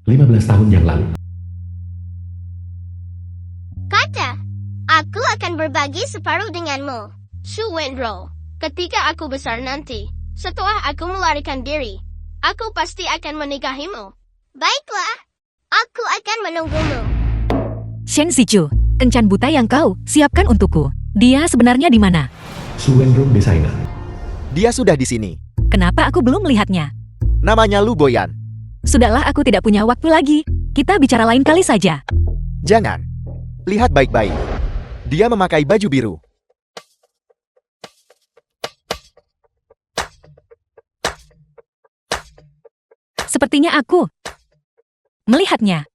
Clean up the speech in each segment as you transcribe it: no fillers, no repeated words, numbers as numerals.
15 tahun yang lalu. Kata, aku akan berbagi separuh denganmu. Shu Wenro, ketika aku besar nanti, setelah aku melarikan diri, aku pasti akan menikahimu. Baiklah, aku akan menunggumu. Shen Zichu, kencan buta yang kau siapkan untukku. Dia sebenarnya di mana? Su Wenrong desainer. Dia sudah di sini. Kenapa aku belum melihatnya? Namanya Lu Boyan. Sudahlah, aku tidak punya waktu lagi. Kita bicara lain kali saja. Jangan. Lihat baik-baik. Dia memakai baju biru. Sepertinya aku melihatnya.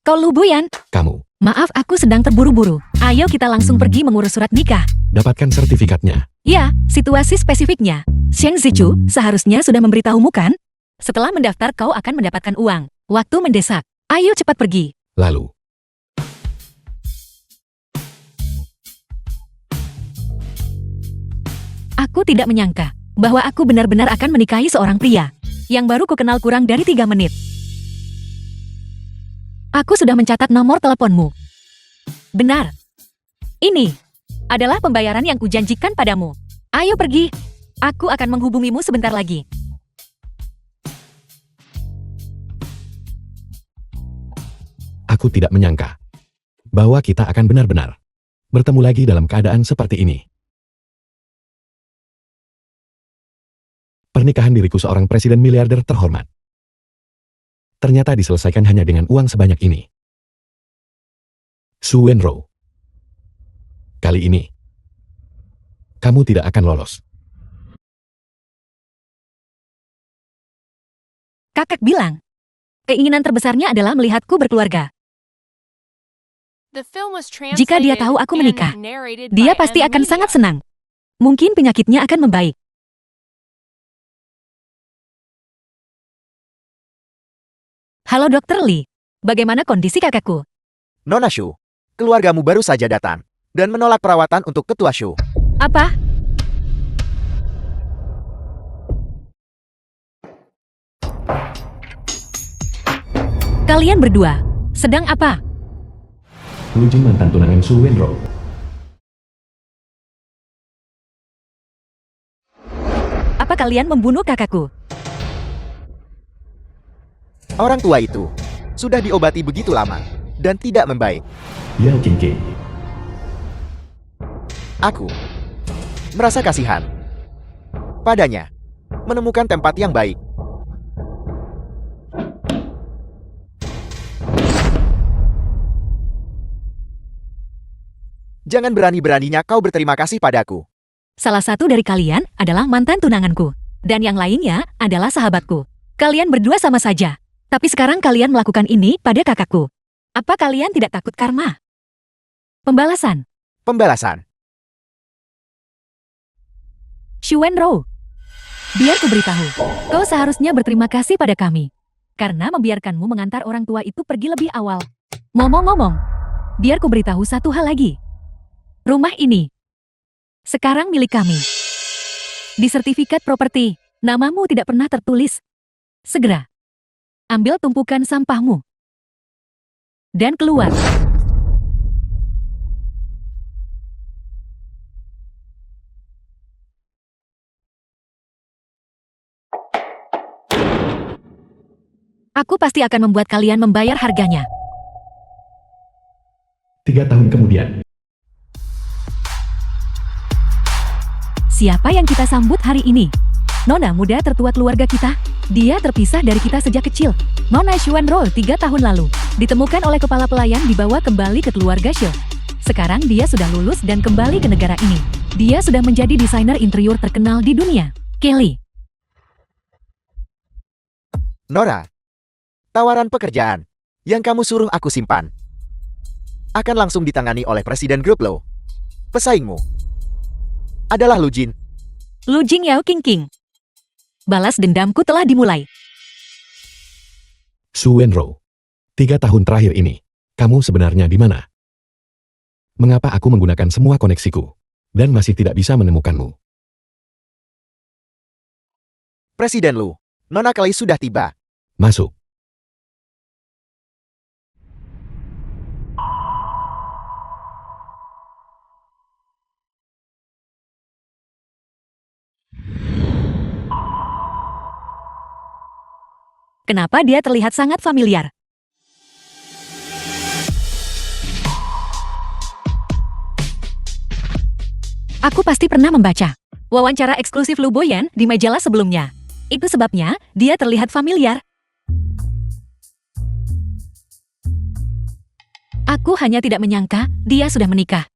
Kau Lu Boyan? Kamu. Maaf, aku sedang terburu-buru. Ayo kita langsung pergi mengurus surat nikah. Dapatkan sertifikatnya. Ya, situasi spesifiknya. Shen Zichu seharusnya sudah memberitahumu kan? Setelah mendaftar kau akan mendapatkan uang. Waktu mendesak. Ayo cepat pergi. Lalu. Aku tidak menyangka bahwa aku benar-benar akan menikahi seorang pria yang baru kukenal kurang dari 3 menit. Aku sudah mencatat nomor teleponmu. Benar. Ini adalah pembayaran yang kujanjikan padamu. Ayo pergi. Aku akan menghubungimu sebentar lagi. Aku tidak menyangka bahwa kita akan benar-benar bertemu lagi dalam keadaan seperti ini. Pernikahan diriku seorang presiden miliarder terhormat ternyata diselesaikan hanya dengan uang sebanyak ini. Su Wenro, kali ini kamu tidak akan lolos. Kakak bilang, keinginan terbesarnya adalah melihatku berkeluarga. Jika dia tahu aku menikah, dia pasti akan sangat senang. Mungkin penyakitnya akan membaik. Halo Dr. Lee, bagaimana kondisi kakakku? Nona Shu, keluargamu baru saja datang dan menolak perawatan untuk ketua Shu. Apa? Kalian berdua sedang apa? Lu Jin mantan tunangan Su Wenro. Apa kalian membunuh kakakku? Orang tua itu sudah diobati begitu lama dan tidak membaik. Yao Qingqing. Aku merasa kasihan padanya, menemukan tempat yang baik. Jangan berani-beraninya kau berterima kasih padaku. Salah satu dari kalian adalah mantan tunanganku, dan yang lainnya adalah sahabatku. Kalian berdua sama saja. Tapi sekarang kalian melakukan ini pada kakakku. Apa kalian tidak takut karma? Pembalasan. Pembalasan. Shu Wenro, biar ku beritahu, kau seharusnya berterima kasih pada kami. Karena membiarkanmu mengantar orang tua itu pergi lebih awal. Ngomong-ngomong, biar ku beritahu satu hal lagi. Rumah ini sekarang milik kami. Di sertifikat properti, namamu tidak pernah tertulis. Segera ambil tumpukan sampahmu dan keluar. Aku pasti akan membuat kalian membayar harganya. 3 tahun kemudian. Siapa yang kita sambut hari ini? Nona muda tertua keluarga kita. Dia terpisah dari kita sejak kecil. Nona Shu Wenro 3 tahun lalu ditemukan oleh kepala pelayan dibawa kembali ke keluarga Shu. Sekarang dia sudah lulus dan kembali ke negara ini. Dia sudah menjadi desainer interior terkenal di dunia. Kelly. Nora, tawaran pekerjaan yang kamu suruh aku simpan akan langsung ditangani oleh Presiden Grup Lo. Pesaingmu adalah Lu Jin. Lu Jing Yao Qingqing. Balas dendamku telah dimulai. Su Wenro, 3 tahun terakhir ini, kamu sebenarnya di mana? Mengapa aku menggunakan semua koneksiku dan masih tidak bisa menemukanmu. Presiden Lu, Nona Clay sudah tiba. Masuk. Kenapa dia terlihat sangat familiar? Aku pasti pernah membaca wawancara eksklusif Lu Boyan di majalah sebelumnya. Itu sebabnya dia terlihat familiar. Aku hanya tidak menyangka dia sudah menikah.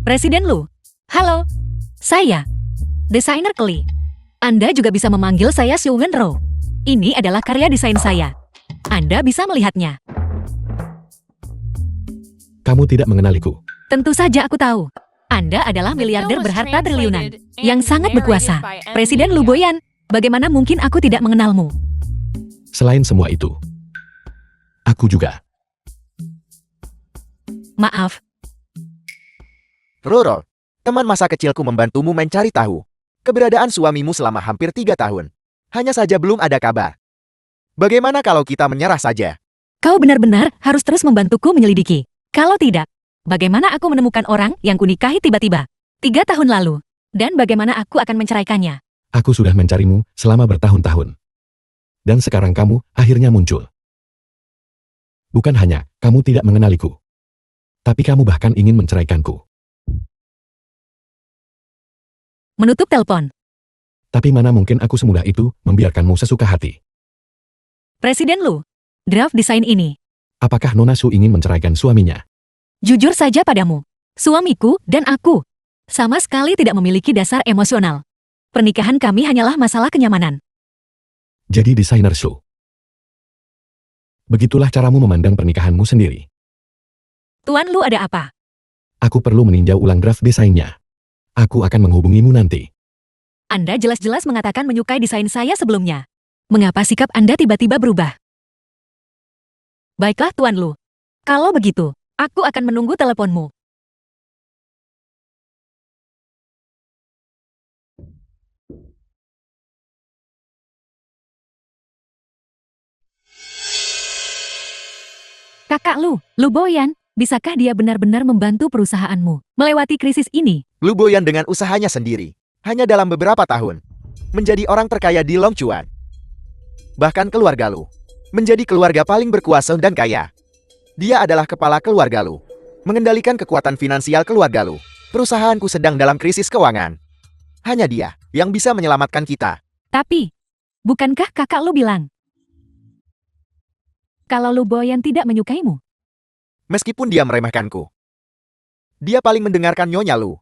Presiden Lu. Halo. Saya, desainer Kli. Anda juga bisa memanggil saya Xu Wenro. Ini adalah karya desain saya. Anda bisa melihatnya. Kamu tidak mengenaliku. Tentu saja aku tahu. Anda adalah miliarder berharta triliunan yang sangat berkuasa. Presiden Lu Boyan, bagaimana mungkin aku tidak mengenalmu? Selain semua itu, aku juga. Maaf, Roro, teman masa kecilku membantumu mencari tahu keberadaan suamimu selama hampir 3 tahun. Hanya saja belum ada kabar. Bagaimana kalau kita menyerah saja? kau benar-benar harus terus membantuku menyelidiki. Kalau tidak, bagaimana aku menemukan orang yang kunikahi tiba-tiba 3 tahun lalu? Dan bagaimana aku akan menceraikannya? Aku sudah mencarimu selama bertahun-tahun. Dan sekarang kamu akhirnya muncul. Bukan hanya kamu tidak mengenaliku, tapi kamu bahkan ingin menceraikanku. Menutup telepon. Tapi mana mungkin aku semudah itu membiarkanmu sesuka hati. Presiden Lu, draft desain ini. Apakah Nona Su ingin menceraikan suaminya? Jujur saja padamu, suamiku dan aku sama sekali tidak memiliki dasar emosional. Pernikahan kami hanyalah masalah kenyamanan. Jadi desainer Su. Begitulah caramu memandang pernikahanmu sendiri. Tuan Lu ada apa? Aku perlu meninjau ulang draft desainnya. Aku akan menghubungimu nanti. Anda jelas-jelas mengatakan menyukai desain saya sebelumnya. Mengapa sikap Anda tiba-tiba berubah? Baiklah Tuan Lu. Kalau begitu, aku akan menunggu teleponmu. Kakak Lu Boyan, bisakah dia benar-benar membantu perusahaanmu melewati krisis ini? Lu Boyan dengan usahanya sendiri, hanya dalam beberapa tahun, menjadi orang terkaya di Longchuan. Bahkan keluarga Lu, menjadi keluarga paling berkuasa dan kaya. Dia adalah kepala keluarga Lu, mengendalikan kekuatan finansial keluarga Lu. Perusahaanku sedang dalam krisis keuangan. Hanya dia yang bisa menyelamatkan kita. Tapi, bukankah kakak Lu bilang kalau Lu Boyan tidak menyukaimu? Meskipun dia meremehkanku, dia paling mendengarkan Nyonya Lu.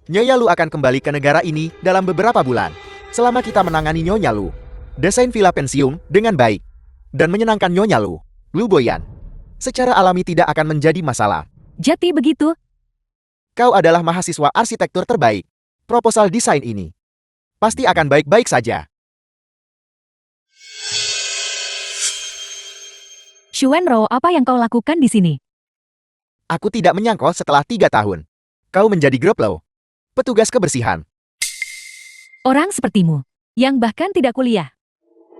Nyonya Lu akan kembali ke negara ini dalam beberapa bulan. Selama kita menangani Nyonya Lu, desain villa pensiun dengan baik, dan menyenangkan Nyonya Lu, Lu Boyan, secara alami tidak akan menjadi masalah. Jadi begitu? Kau adalah mahasiswa arsitektur terbaik. Proposal desain ini pasti akan baik-baik saja. Xu Wenro, apa yang kau lakukan di sini? Aku tidak menyangka setelah 3 tahun, kau menjadi Groplo, petugas kebersihan. Orang sepertimu, yang bahkan tidak kuliah.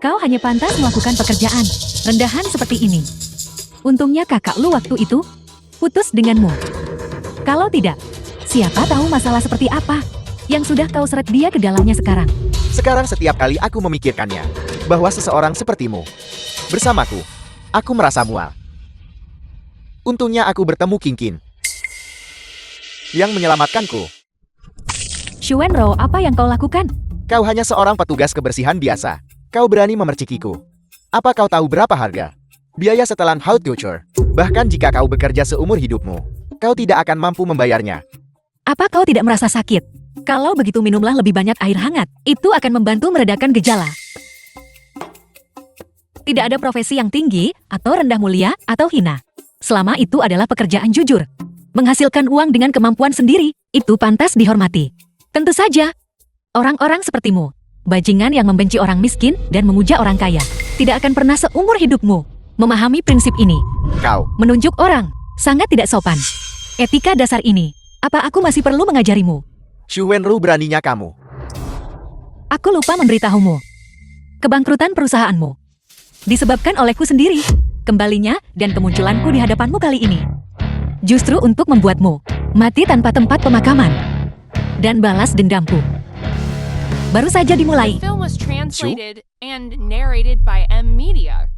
Kau hanya pantas melakukan pekerjaan rendahan seperti ini. Untungnya kakak Lu waktu itu putus denganmu. Kalau tidak, siapa tahu masalah seperti apa yang sudah kau seret dia ke dalamnya sekarang. Sekarang setiap kali aku memikirkannya, bahwa seseorang sepertimu bersamaku, aku merasa mual. Untungnya aku bertemu King yang menyelamatkanku. Xu Wenro, apa yang kau lakukan? Kau hanya seorang petugas kebersihan biasa. Kau berani memercikiku. Apa kau tahu berapa harga biaya setelan haute couture? Bahkan jika kau bekerja seumur hidupmu, kau tidak akan mampu membayarnya. Apa kau tidak merasa sakit? Kalau begitu minumlah lebih banyak air hangat. Itu akan membantu meredakan gejala. Tidak ada profesi yang tinggi, atau rendah mulia, atau hina. Selama itu adalah pekerjaan jujur. Menghasilkan uang dengan kemampuan sendiri, itu pantas dihormati. Tentu saja, orang-orang sepertimu, bajingan yang membenci orang miskin dan memuja orang kaya, tidak akan pernah seumur hidupmu memahami prinsip ini. Kau Menunjuk orang Sangat tidak sopan. Etika dasar ini, apa aku masih perlu mengajarimu? Shu Wenru, beraninya kamu. Aku lupa memberitahumu. Kebangkrutan perusahaanmu disebabkan olehku sendiri. Kembalinya dan kemunculanku di hadapanmu kali ini justru untuk membuatmu mati tanpa tempat pemakaman dan balas dendamku baru saja dimulai. The film was translated and narrated by M Media.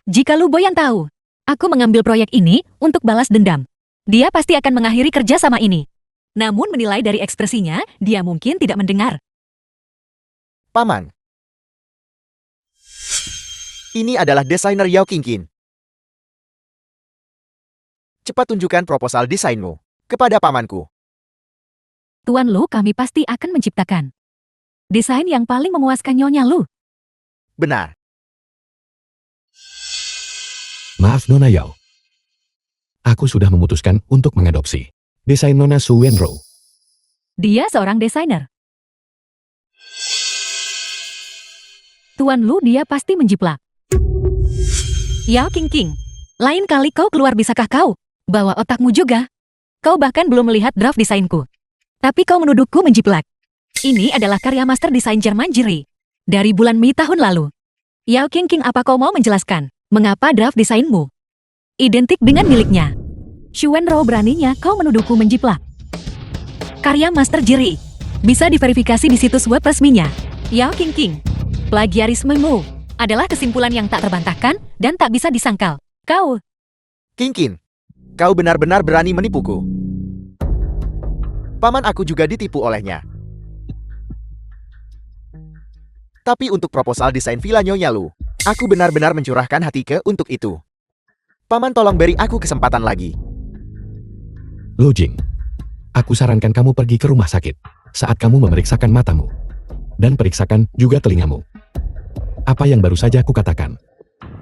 Jika Lu Boyan tahu, aku mengambil proyek ini untuk balas dendam, dia pasti akan mengakhiri kerja sama ini. Namun menilai dari ekspresinya, dia mungkin tidak mendengar. Paman. Ini adalah desainer Yao Qingqin. Cepat tunjukkan proposal desainmu kepada pamanku. Tuan Lu, kami pasti akan menciptakan desain yang paling memuaskan Nyonya Lu. Benar. Maaf Nona Yao. Aku sudah memutuskan untuk mengadopsi desain Nona Shu Wenro. Dia seorang desainer. Tuan Lu, dia pasti menjiplak. Yao Qingqin, lain kali kau keluar bisakah kau bawa otakmu juga? Kau bahkan belum melihat draft desainku. Tapi kau menuduhku menjiplak. Ini adalah karya master desain Jerman Jiri dari bulan Mei tahun lalu. Yao Qingqin, apa kau mau menjelaskan mengapa draft desainmu identik dengan miliknya? Shu Wenro, beraninya kau menuduhku menjiplak karya master Jiri. Bisa diverifikasi di situs web resminya. Yao Qingqin, plagiarismemu adalah kesimpulan yang tak terbantahkan dan tak bisa disangkal. Kau, Qingqin, kau benar-benar berani menipuku. Paman aku juga ditipu olehnya. Tapi untuk proposal desain Villa Nyonya Lu, aku benar-benar mencurahkan hatiku untuk itu. Paman, tolong beri aku kesempatan lagi. Lu Jing, aku sarankan kamu pergi ke rumah sakit saat kamu memeriksakan matamu. Dan periksakan juga telingamu. Apa yang baru saja aku katakan,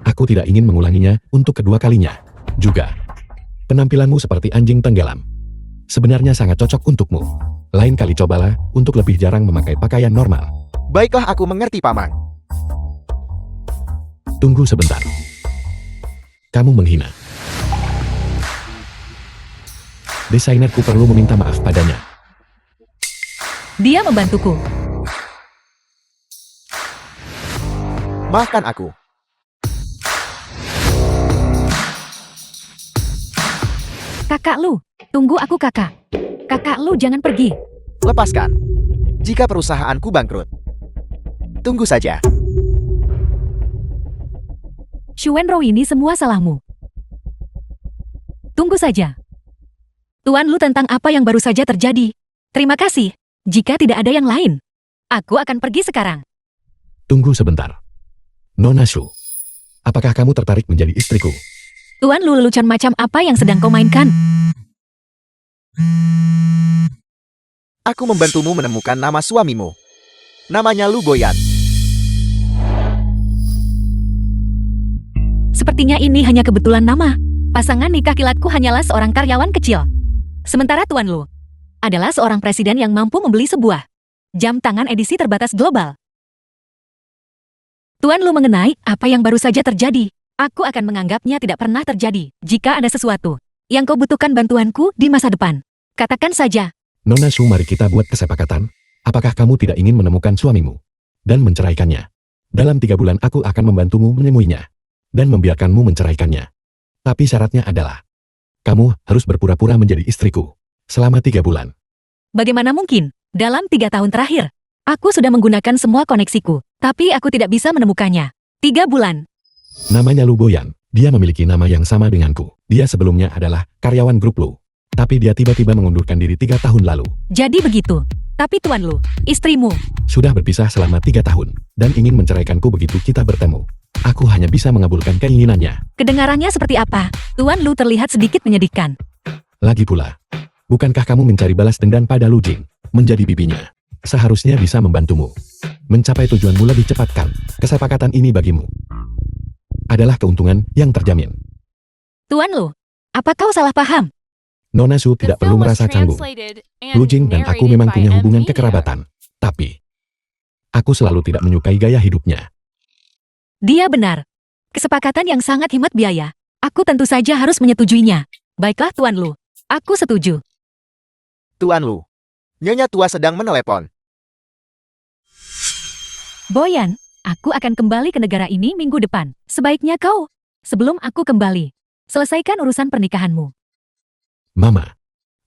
aku tidak ingin mengulanginya untuk kedua kalinya. Juga, penampilanmu seperti anjing tenggelam. Sebenarnya sangat cocok untukmu. Lain kali cobalah untuk lebih jarang memakai pakaian normal. Baiklah, aku mengerti, Paman. Tunggu sebentar. Kamu menghina. Desainerku perlu meminta maaf padanya. dia membantuku. Maafkan aku. Kakak Lu, tunggu aku kakak. Kakak Lu jangan pergi. Lepaskan. Jika perusahaanku bangkrut. Tunggu saja. Shu Wenro, ini semua salahmu. Tunggu saja. Tuan Lu, tentang apa yang baru saja terjadi. Terima kasih. Jika tidak ada yang lain, aku akan pergi sekarang. Tunggu sebentar. Nona Shu, apakah kamu tertarik menjadi istriku? Tuan Lu, lelucon macam apa yang sedang kau mainkan? Aku membantumu menemukan nama suamimu. Namanya Lu Boyan. Sepertinya ini hanya kebetulan nama. Pasangan nikah kilatku hanyalah seorang karyawan kecil. Sementara Tuan Lu adalah seorang presiden yang mampu membeli sebuah jam tangan edisi terbatas global. Tuan Lu, mengenai apa yang baru saja terjadi, aku akan menganggapnya tidak pernah terjadi. Jika ada sesuatu yang kau butuhkan bantuanku di masa depan, katakan saja. Nona Shu, mari kita buat kesepakatan. Apakah kamu tidak ingin menemukan suamimu dan menceraikannya? Dalam 3 bulan aku akan membantumu menemuinya dan membiarkanmu menceraikannya. Tapi syaratnya adalah, kamu harus berpura-pura menjadi istriku selama 3 bulan. Bagaimana mungkin? Dalam 3 tahun terakhir, aku sudah menggunakan semua koneksiku, tapi aku tidak bisa menemukannya. 3 bulan. Namanya Lu Boyan. Dia memiliki nama yang sama denganku. Dia sebelumnya adalah karyawan grup Lu. Tapi dia tiba-tiba mengundurkan diri 3 tahun lalu. Jadi begitu. Tapi Tuan Lu, istrimu Sudah berpisah selama 3 tahun dan ingin menceraikanku begitu kita bertemu. Aku hanya bisa mengabulkan keinginannya. kedengarannya seperti apa? Tuan Lu terlihat sedikit menyedihkan. Lagi pula, bukankah kamu mencari balas dendam pada Lu Jing? Menjadi bibinya seharusnya bisa membantumu mencapai tujuanmu lebih cepat, kan? Kesepakatan ini bagimu adalah keuntungan yang terjamin. Tuan Lu, apa kau salah paham? Nona Shu tidak perlu merasa canggung. Lu Jing dan aku memang punya hubungan kekerabatan. Tapi, Aku selalu tidak menyukai gaya hidupnya. Dia benar. Kesepakatan yang sangat hemat biaya. Aku tentu saja harus menyetujuinya. Baiklah Tuan Lu. Aku setuju. Tuan Lu, Nyonya tua sedang menelepon. Boyan, aku akan kembali ke negara ini minggu depan. Sebaiknya kau, sebelum aku kembali, selesaikan urusan pernikahanmu. Mama,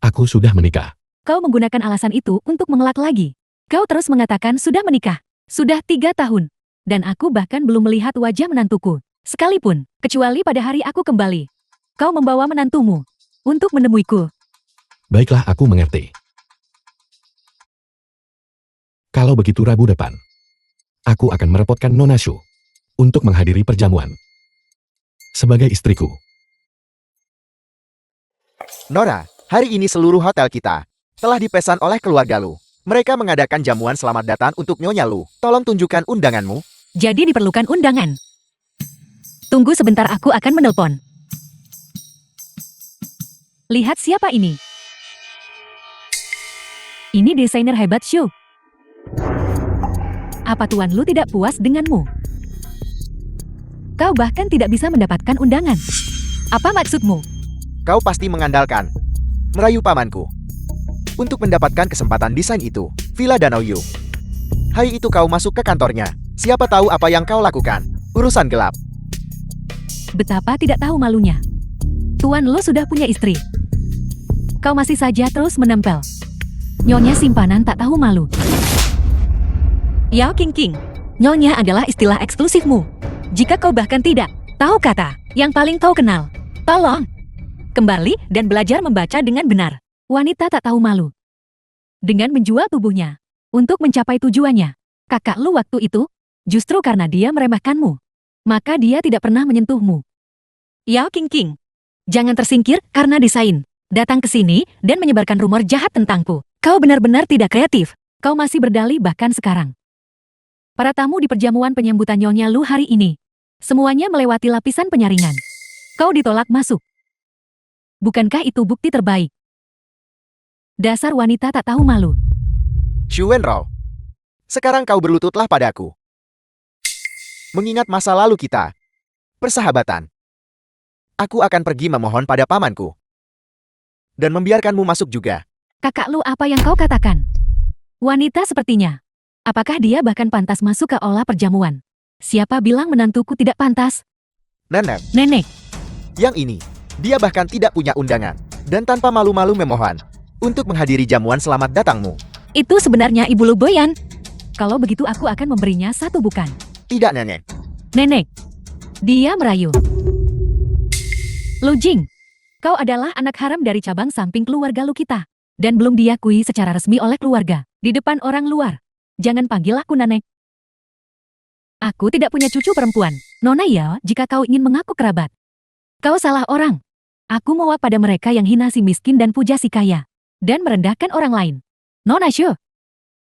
aku sudah menikah. Kau menggunakan alasan itu untuk mengelak lagi. Kau terus mengatakan sudah menikah. Sudah 3 tahun. Dan aku bahkan belum melihat wajah menantuku. Sekalipun, kecuali pada hari aku kembali. Kau membawa menantumu untuk menemuiku. Baiklah, aku mengerti. Kalau begitu Rabu depan, aku akan merepotkan Nona Shu untuk menghadiri perjamuan sebagai istriku. Nora, hari ini seluruh hotel kita telah dipesan oleh keluarga Lu. Mereka mengadakan jamuan selamat datang untuk Nyonya Lu. Tolong tunjukkan undanganmu. Jadi diperlukan undangan. Tunggu sebentar, aku akan menelpon. Lihat siapa ini. Ini desainer hebat Shu. Apa Tuan Lu tidak puas denganmu? Kau bahkan tidak bisa mendapatkan undangan. Apa maksudmu? Kau pasti mengandalkan merayu pamanku untuk mendapatkan kesempatan desain itu. Villa Danau Yu. Hari itu kau masuk ke kantornya. Siapa tahu apa yang kau lakukan. Urusan gelap. Betapa tidak tahu malunya. Tuan Lu sudah punya istri. Kau masih saja terus menempel. Nyonya simpanan tak tahu malu. Yao King King, Nyonya adalah istilah eksklusifmu. Jika kau bahkan tidak tahu kata yang paling kau kenal, tolong kembali dan belajar membaca dengan benar. Wanita tak tahu malu. Dengan menjual tubuhnya untuk mencapai tujuannya. Kakak Lu waktu itu, justru karena dia meremehkanmu, maka dia tidak pernah menyentuhmu. Yao King King, jangan tersingkir karena desain. Datang ke sini dan menyebarkan rumor jahat tentangku. Kau benar-benar tidak kreatif. Kau masih berdalih bahkan sekarang. Para tamu di perjamuan penyambutan Nyonya Lu hari ini, semuanya melewati lapisan penyaringan. Kau ditolak masuk. Bukankah itu bukti terbaik? Dasar wanita tak tahu malu. Xu Wenrou, sekarang kau berlututlah padaku. Mengingat masa lalu kita, persahabatan, aku akan pergi memohon pada pamanku. Dan membiarkanmu masuk juga. Kakak Lu, apa yang kau katakan? Wanita sepertinya. Apakah dia bahkan pantas masuk ke aula perjamuan? Siapa bilang menantuku tidak pantas? Nenek, Nenek, yang ini, dia bahkan tidak punya undangan. Dan tanpa malu-malu memohon untuk menghadiri jamuan selamat datangmu. itu sebenarnya Ibu Lu Boyan. Kalau begitu aku akan memberinya satu bukan. Tidak, Nenek. Nenek, dia merayu. Lu Jing, kau adalah anak haram dari cabang samping keluarga Lu kita. Dan belum diakui secara resmi oleh keluarga. Di depan orang luar. Jangan panggil aku Nenek. Aku tidak punya cucu perempuan. Nona ya, jika kau ingin mengaku kerabat. Kau salah orang. Aku mewak pada mereka yang hina si miskin dan puja si kaya. Dan merendahkan orang lain. Nona Shu,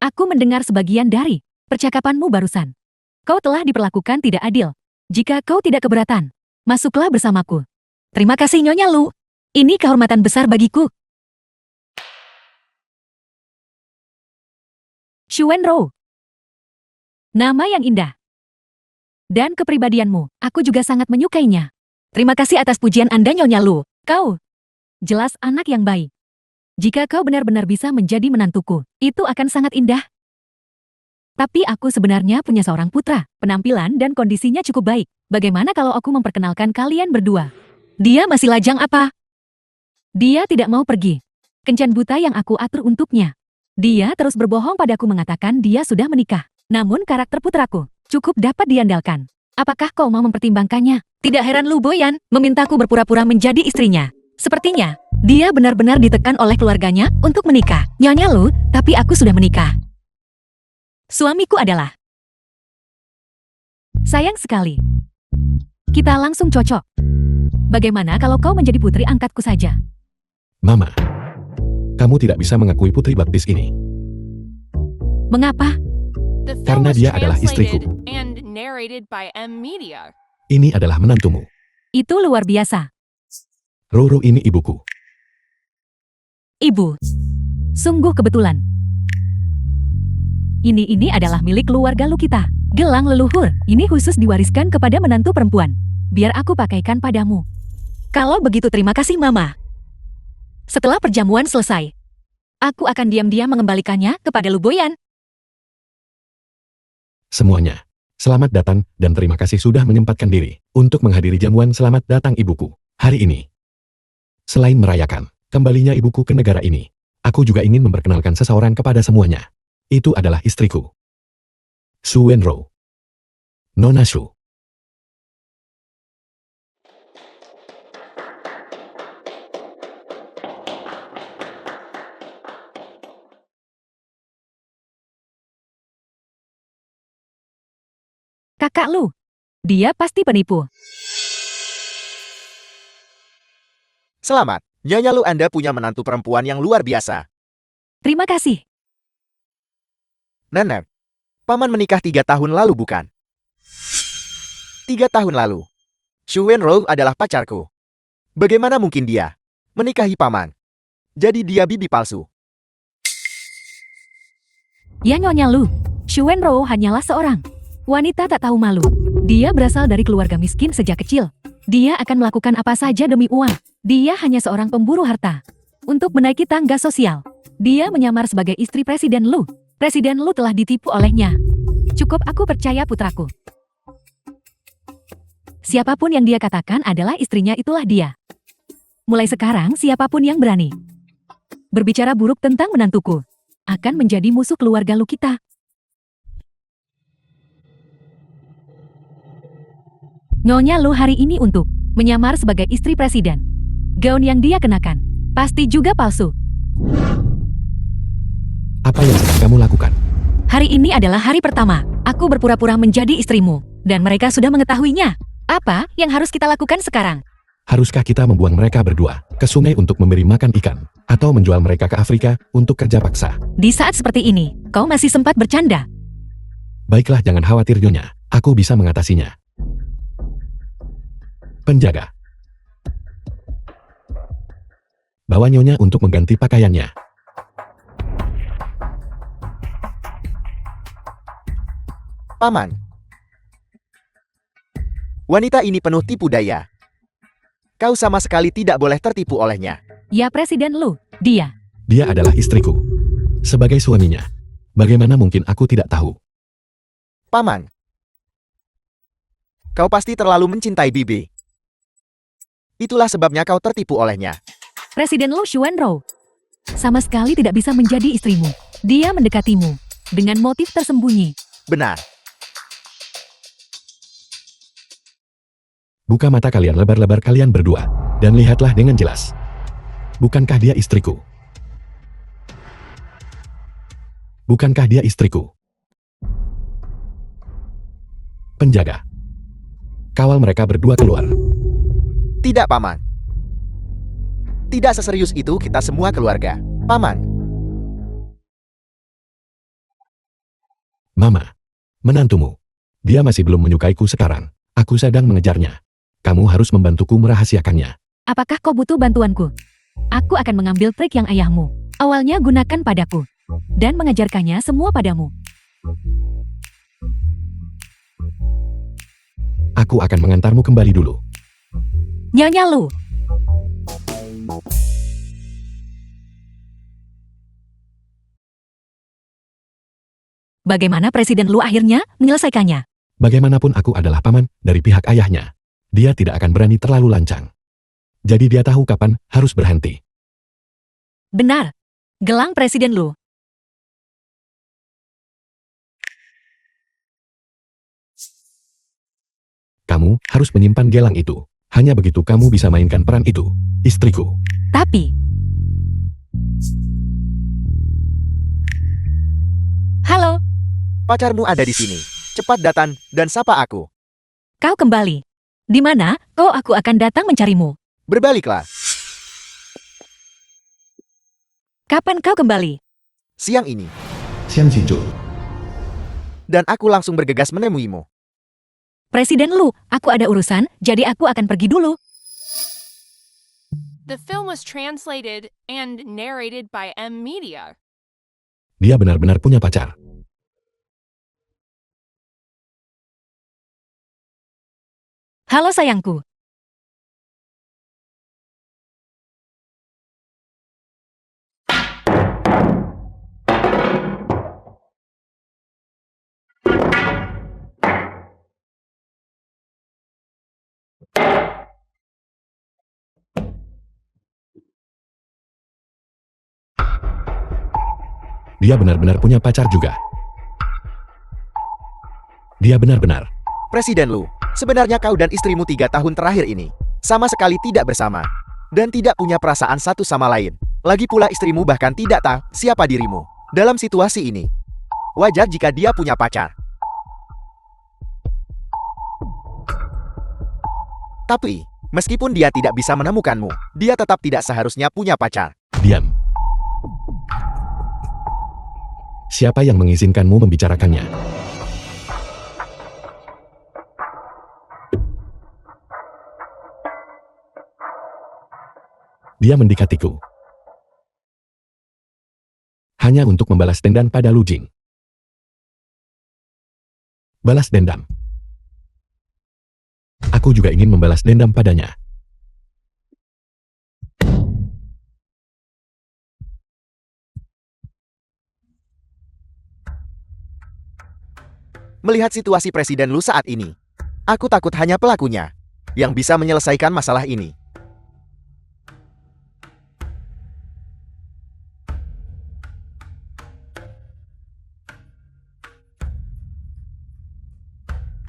aku mendengar sebagian dari percakapanmu barusan. Kau telah diperlakukan tidak adil. Jika kau tidak keberatan, masuklah bersamaku. Terima kasih Nyonya Lu. Ini kehormatan besar bagiku. Xu Wenrou. Nama yang indah. Dan kepribadianmu, aku juga sangat menyukainya. Terima kasih atas pujian Anda Nyonya Lu. Kau jelas anak yang baik. Jika kau benar-benar bisa menjadi menantuku, itu akan sangat indah. Tapi aku sebenarnya punya seorang putra. Penampilan dan kondisinya cukup baik. Bagaimana kalau aku memperkenalkan kalian berdua? Dia masih lajang apa? Dia tidak mau pergi. Kencan buta yang aku atur untuknya. Dia terus berbohong padaku mengatakan dia sudah menikah. Namun karakter putraku cukup dapat diandalkan. Apakah kau mau mempertimbangkannya? Tidak heran Lu Boyan memintaku berpura-pura menjadi istrinya. Sepertinya dia benar-benar ditekan oleh keluarganya untuk menikah. Nyonya Lu, tapi aku sudah menikah. Suamiku adalah. Sayang sekali. Kita langsung cocok. Bagaimana kalau kau menjadi putri angkatku saja? Mama, kamu tidak bisa mengakui putri baptis ini. Mengapa? The film Karena was dia adalah istriku. translated and narrated by M Media. Ini adalah menantumu. Itu luar biasa. Roro ini ibuku. Ibu. Sungguh kebetulan. Ini adalah milik keluarga lu kita. Gelang leluhur, ini khusus diwariskan kepada menantu perempuan. Biar aku pakaikan padamu. Kalau begitu terima kasih Mama. Setelah perjamuan selesai, aku akan diam-diam mengembalikannya kepada Lu Boyan. Semuanya, selamat datang dan terima kasih sudah menyempatkan diri untuk menghadiri jamuan selamat datang ibuku hari ini. Selain merayakan kembalinya ibuku ke negara ini, aku juga ingin memperkenalkan seseorang kepada semuanya. Itu adalah istriku, Su Wenro. Nona Su. Kakak lu. Dia pasti penipu. Selamat, Nyonya Lu, Anda punya menantu perempuan yang luar biasa. Terima kasih. Nenek, Paman menikah 3 tahun lalu bukan? 3 tahun lalu. Su Wenro adalah pacarku. Bagaimana mungkin dia menikahi Paman? Jadi dia bibi palsu. Ya Nyonya Lu, Su Wenro hanyalah seorang wanita tak tahu malu. Dia berasal dari keluarga miskin sejak kecil. Dia akan melakukan apa saja demi uang. Dia hanya seorang pemburu harta. Untuk menaiki tangga sosial, dia menyamar sebagai istri Presiden Lu. Presiden Lu telah ditipu olehnya. Cukup aku percaya putraku. Siapapun yang dia katakan adalah istrinya, itulah dia. Mulai sekarang siapapun yang berani berbicara buruk tentang menantuku akan menjadi musuh keluarga Lu kita. Nyonya Lu hari ini untuk menyamar sebagai istri presiden. Gaun yang dia kenakan pasti juga palsu. Apa yang sedang kamu lakukan? Hari ini adalah hari pertama aku berpura-pura menjadi istrimu, dan mereka sudah mengetahuinya. Apa yang harus kita lakukan sekarang? Haruskah kita membuang mereka berdua ke sungai untuk memberi makan ikan, atau menjual mereka ke Afrika untuk kerja paksa? Di saat seperti ini, kau masih sempat bercanda. Baiklah, jangan khawatir Nyonya, aku bisa mengatasinya. Penjaga, bawa Nyonya untuk mengganti pakaiannya. Paman, wanita ini penuh tipu daya. Kau sama sekali tidak boleh tertipu olehnya. Ya Presiden Lu, dia. Dia adalah istriku. Sebagai suaminya, bagaimana mungkin aku tidak tahu? Paman, kau pasti terlalu mencintai Bibi. Itulah sebabnya kau tertipu olehnya. Presiden Lu Su Wenro sama sekali tidak bisa menjadi istrimu. Dia mendekatimu dengan motif tersembunyi. Benar. Buka mata kalian lebar-lebar kalian berdua, dan lihatlah dengan jelas. Bukankah dia istriku? Bukankah dia istriku? Penjaga, kawal mereka berdua keluar. Tidak, Paman. Tidak seserius itu kita semua keluarga. Paman, Mama, menantumu. Dia masih belum menyukaiku sekarang. Aku sedang mengejarnya. Kamu harus membantuku merahasiakannya. Apakah kau butuh bantuanku? Aku akan mengambil trik yang ayahmu awalnya gunakan padaku, dan mengajarkannya semua padamu. Aku akan mengantarmu kembali dulu. Nyonya Lu. Bagaimana Presiden Lu akhirnya menyelesaikannya? Bagaimanapun aku adalah paman dari pihak ayahnya. Dia tidak akan berani terlalu lancang. Jadi dia tahu kapan harus berhenti. Benar. Gelang Presiden Lu. Kamu harus menyimpan gelang itu. Hanya begitu kamu bisa mainkan peran itu, istriku. Tapi... Halo, pacarmu ada di sini. Cepat datang dan sapa aku. kau kembali. Di mana kau? Aku akan datang mencarimu. Berbaliklah. Kapan kau kembali? Siang ini. Siang Shijo. Dan aku langsung bergegas menemuimu. Presiden Lu, aku ada urusan, jadi aku akan pergi dulu. The film was translated and narrated by M Media. Dia benar-benar punya pacar. Halo sayangku. Dia benar-benar punya pacar juga. Dia benar-benar. Presiden Lu, sebenarnya kau dan istrimu 3 tahun terakhir ini sama sekali tidak bersama dan tidak punya perasaan satu sama lain. Lagi pula istrimu bahkan tidak tahu siapa dirimu. Dalam situasi ini, wajar jika dia punya pacar. Tapi, meskipun dia tidak bisa menemukanmu, dia tetap tidak seharusnya punya pacar. Diam. Siapa yang mengizinkanmu membicarakannya? Dia mendekatiku. Hanya untuk membalas dendam pada Lu Jing. Balas dendam. Aku juga ingin membalas dendam padanya. Melihat situasi Presiden Lu saat ini, aku takut hanya pelakunya yang bisa menyelesaikan masalah ini.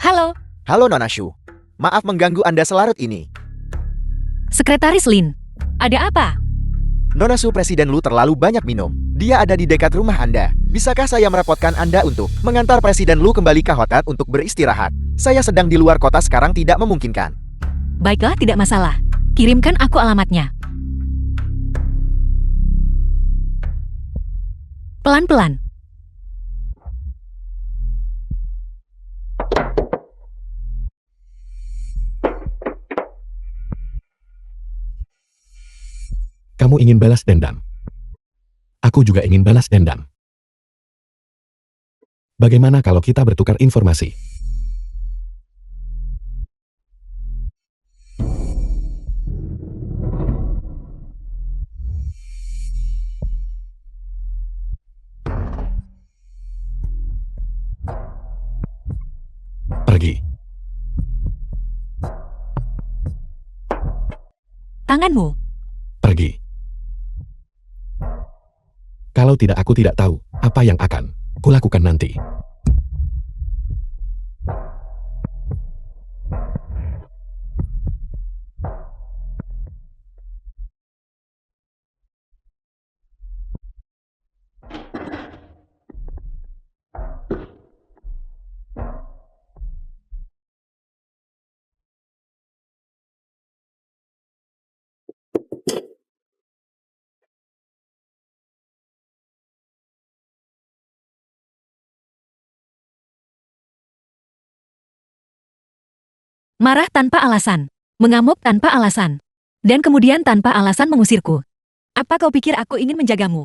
Halo, Halo Nona Shu, maaf mengganggu Anda selarut ini. Sekretaris Lin. Ada apa? Nona Shu, Presiden Lu terlalu banyak minum. Dia ada di dekat rumah Anda. Bisakah saya merepotkan Anda untuk mengantar Presiden Lu kembali ke hotel untuk beristirahat? Saya sedang di luar kota sekarang, tidak memungkinkan. Baiklah, tidak masalah. Kirimkan aku alamatnya. Pelan-pelan. Kamu ingin balas dendam. Aku juga ingin balas dendam. Bagaimana kalau kita bertukar informasi? Pergi. Tanganmu. Pergi. Kalau tidak, aku tidak tahu apa yang akan kulakukan nanti. Marah tanpa alasan. Mengamuk tanpa alasan. Dan kemudian tanpa alasan mengusirku. Apa kau pikir aku ingin menjagamu?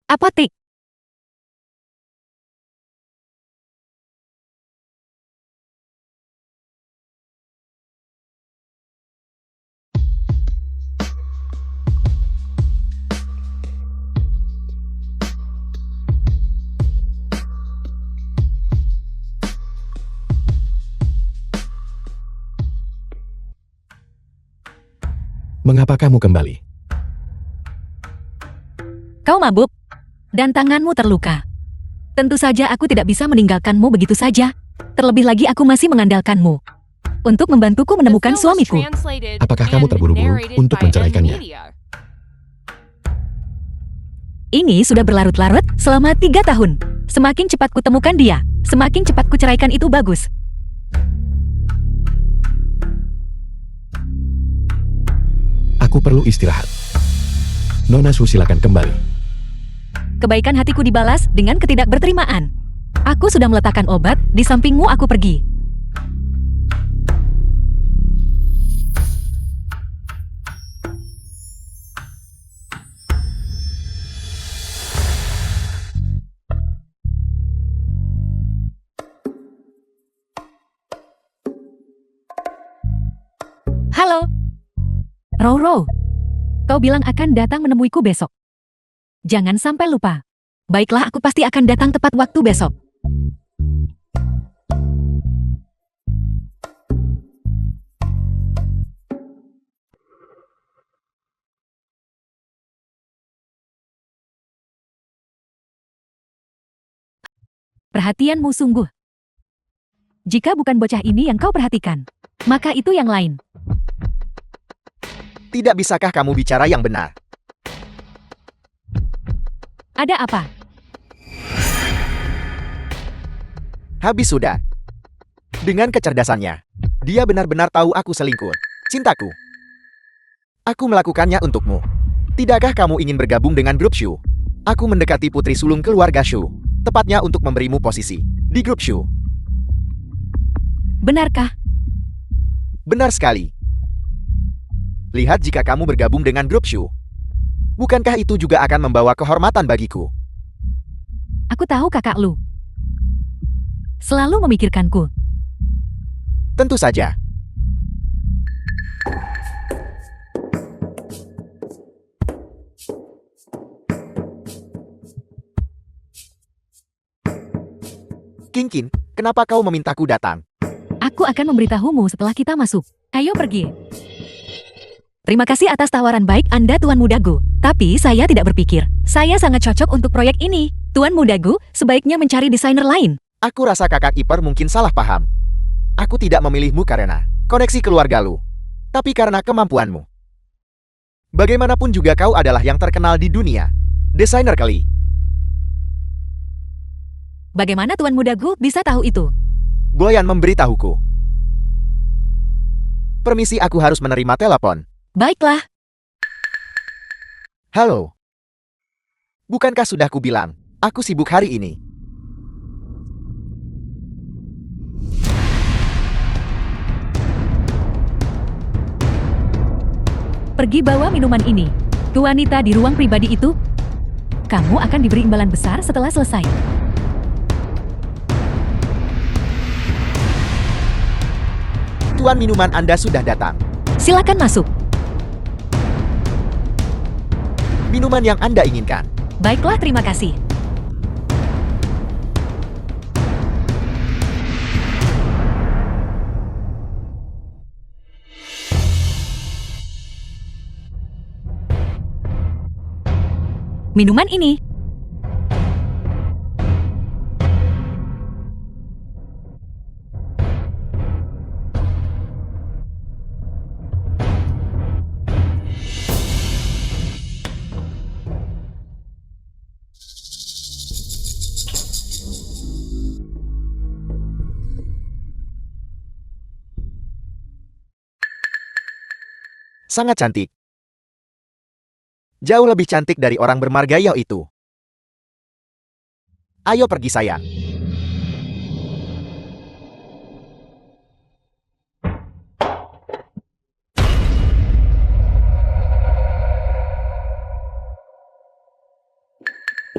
Apotik. Mengapa kamu kembali? Kau mabuk. Dan tanganmu terluka. Tentu saja aku tidak bisa meninggalkanmu begitu saja. Terlebih lagi aku masih mengandalkanmu untuk membantuku menemukan suamiku. Apakah kamu terburu-buru untuk menceraikannya? Ini sudah berlarut-larut selama 3 tahun. Semakin cepat kutemukan dia, semakin cepat kuceraikan. Itu bagus. Aku perlu istirahat. Nona Su, silakan kembali. Kebaikan hatiku dibalas dengan ketidakberterimaan. Aku sudah meletakkan obat di sampingmu, aku pergi. Halo. Row. Kau bilang akan datang menemuiku besok. Jangan sampai lupa. Baiklah, aku pasti akan datang tepat waktu besok. Perhatianmu sungguh. Jika bukan bocah ini yang kau perhatikan, maka itu yang lain. Tidak bisakah kamu bicara yang benar? Ada apa? Habis sudah. Dengan kecerdasannya, dia benar-benar tahu aku selingkuh. Cintaku. Aku melakukannya untukmu. Tidakkah kamu ingin bergabung dengan grup Shu? Aku mendekati putri sulung keluarga Shu. Tepatnya untuk memberimu posisi di grup Shu. Benarkah? Benar sekali. Lihat jika kamu bergabung dengan grup Shu. Bukankah itu juga akan membawa kehormatan bagiku? Aku tahu kakak Lu selalu memikirkanku. Tentu saja. King, kenapa kau memintaku datang? Aku akan memberitahumu setelah kita masuk. Ayo pergi. Terima kasih atas tawaran baik Anda, Tuan Mudagu. Tapi saya tidak berpikir saya sangat cocok untuk proyek ini. Tuan Mudagu, sebaiknya mencari desainer lain. Aku rasa kakak ipar mungkin salah paham. Aku tidak memilihmu karena koneksi keluarga lu, tapi karena kemampuanmu. Bagaimanapun juga kau adalah yang terkenal di dunia. Desainer kali. Bagaimana Tuan Mudagu bisa tahu itu? Boyan memberitahuku. Permisi, aku harus menerima telepon. Baiklah. Halo. Bukankah sudah kubilang, aku sibuk hari ini. Pergi bawa minuman ini. Ke wanita di ruang pribadi itu. Kamu akan diberi imbalan besar setelah selesai. Tuan, minuman Anda sudah datang. Silakan masuk. Minuman yang Anda inginkan. Baiklah, terima kasih. Minuman ini. Sangat cantik. Jauh lebih cantik dari orang bermarga Yao itu. Ayo pergi, sayang.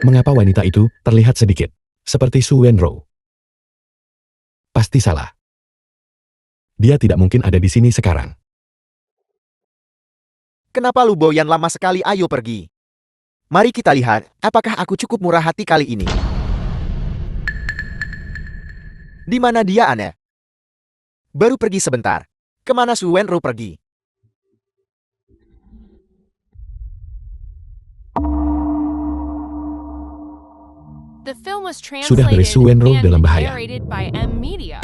Mengapa wanita itu terlihat sedikit seperti Su Wenro? Pasti salah. Dia tidak mungkin ada di sini sekarang. Kenapa lu Boyan lama sekali? Ayo pergi. Mari kita lihat, apakah aku cukup murah hati kali ini. Di mana dia, Anne? Baru pergi sebentar. Kemana Su Wenro pergi? The film was Sudah beres, translated Su Wenro and dalam bahaya. narrated by M Media.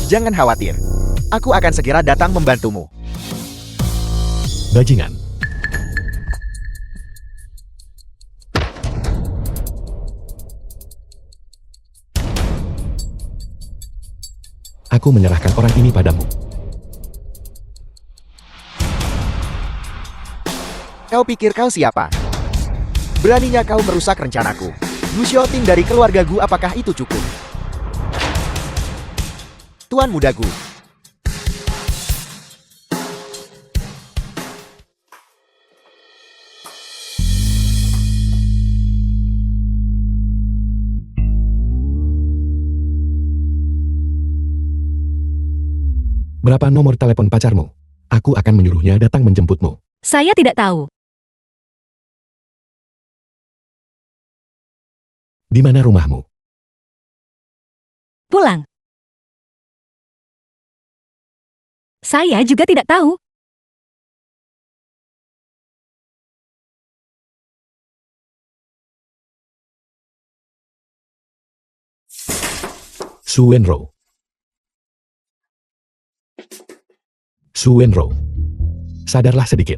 Jangan khawatir. Aku akan segera datang membantumu. Bajingan. Aku menyerahkan orang ini padamu. Kau pikir kau siapa? Beraninya kau merusak rencanaku. Gu Xiaoting dari keluarga Gu, apakah itu cukup? Tuan Muda Gu. Berapa nomor telepon pacarmu? Aku akan menyuruhnya datang menjemputmu. Saya tidak tahu. Di mana rumahmu? Pulang. Saya juga tidak tahu. Su Wenro. Su Wenro. Sadarlah sedikit.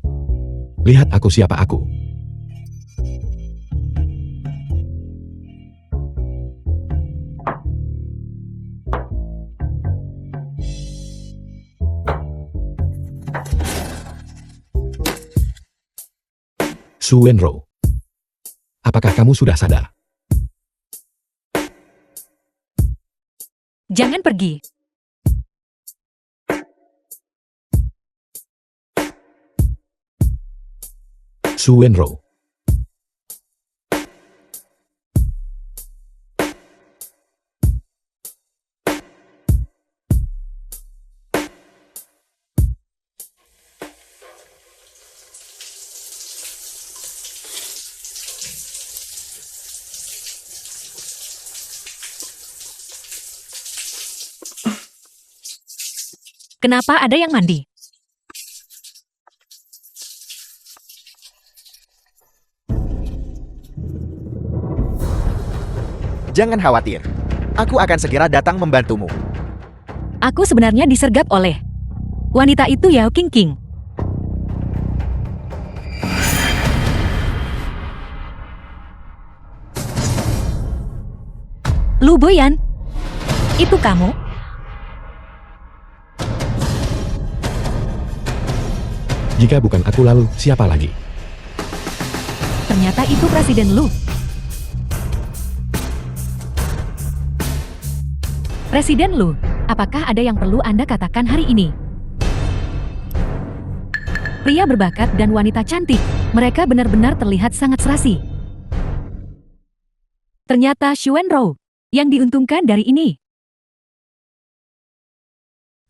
Lihat aku siapa aku. Su Wenro. Apakah kamu sudah sadar? Jangan pergi. Su Wenro. Kenapa ada yang mandi? Jangan khawatir. Aku akan segera datang membantumu. Aku sebenarnya disergap oleh wanita itu, Yao Qingqing. Lu Boyan, itu kamu? Jika bukan aku lalu, siapa lagi? Ternyata itu Presiden Lu. Presiden Lu, apakah ada yang perlu Anda katakan hari ini? Pria berbakat dan wanita cantik, mereka benar-benar terlihat sangat serasi. Ternyata Xu Wenro yang diuntungkan dari ini.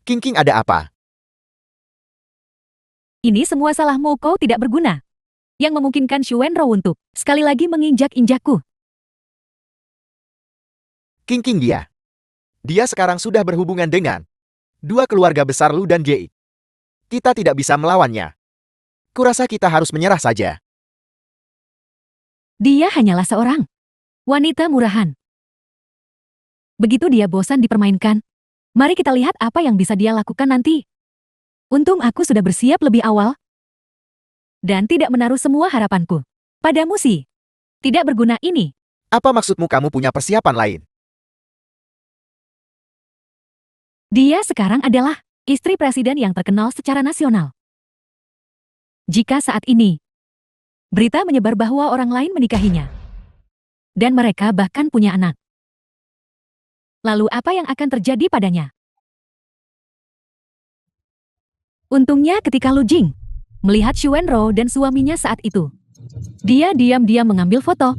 Qingqing, ada apa? Ini semua salahmu, kau tidak berguna. Yang memungkinkan Xu Wenro untuk sekali lagi menginjak-injakku. Qingqing dia. Dia sekarang sudah berhubungan dengan dua keluarga besar Lu dan Jie. Kita tidak bisa melawannya. Kurasa kita harus menyerah saja. Dia hanyalah seorang wanita murahan. Begitu dia bosan dipermainkan, mari kita lihat apa yang bisa dia lakukan nanti. Untung aku sudah bersiap lebih awal. Dan tidak menaruh semua harapanku padamu sih. Tidak berguna ini. Apa maksudmu kamu punya persiapan lain? Dia sekarang adalah istri presiden yang terkenal secara nasional. Jika saat ini berita menyebar bahwa orang lain menikahinya, dan mereka bahkan punya anak, lalu apa yang akan terjadi padanya? Untungnya ketika Lu Jing melihat Xu Wenro dan suaminya saat itu, dia diam-diam mengambil foto.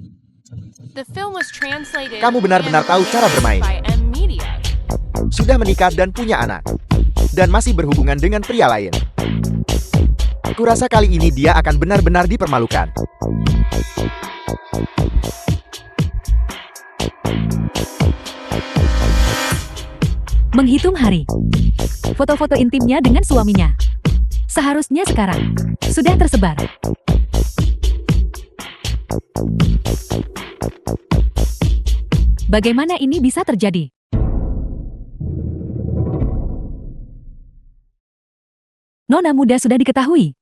The film was translated Kamu benar-benar and tahu cara bermain. by M Media. Sudah menikah dan punya anak. Dan masih berhubungan dengan pria lain. Kurasa kali ini dia akan benar-benar dipermalukan. Menghitung hari. Foto-foto intimnya dengan suaminya. Seharusnya sekarang sudah tersebar. Bagaimana ini bisa terjadi? Nona muda sudah diketahui.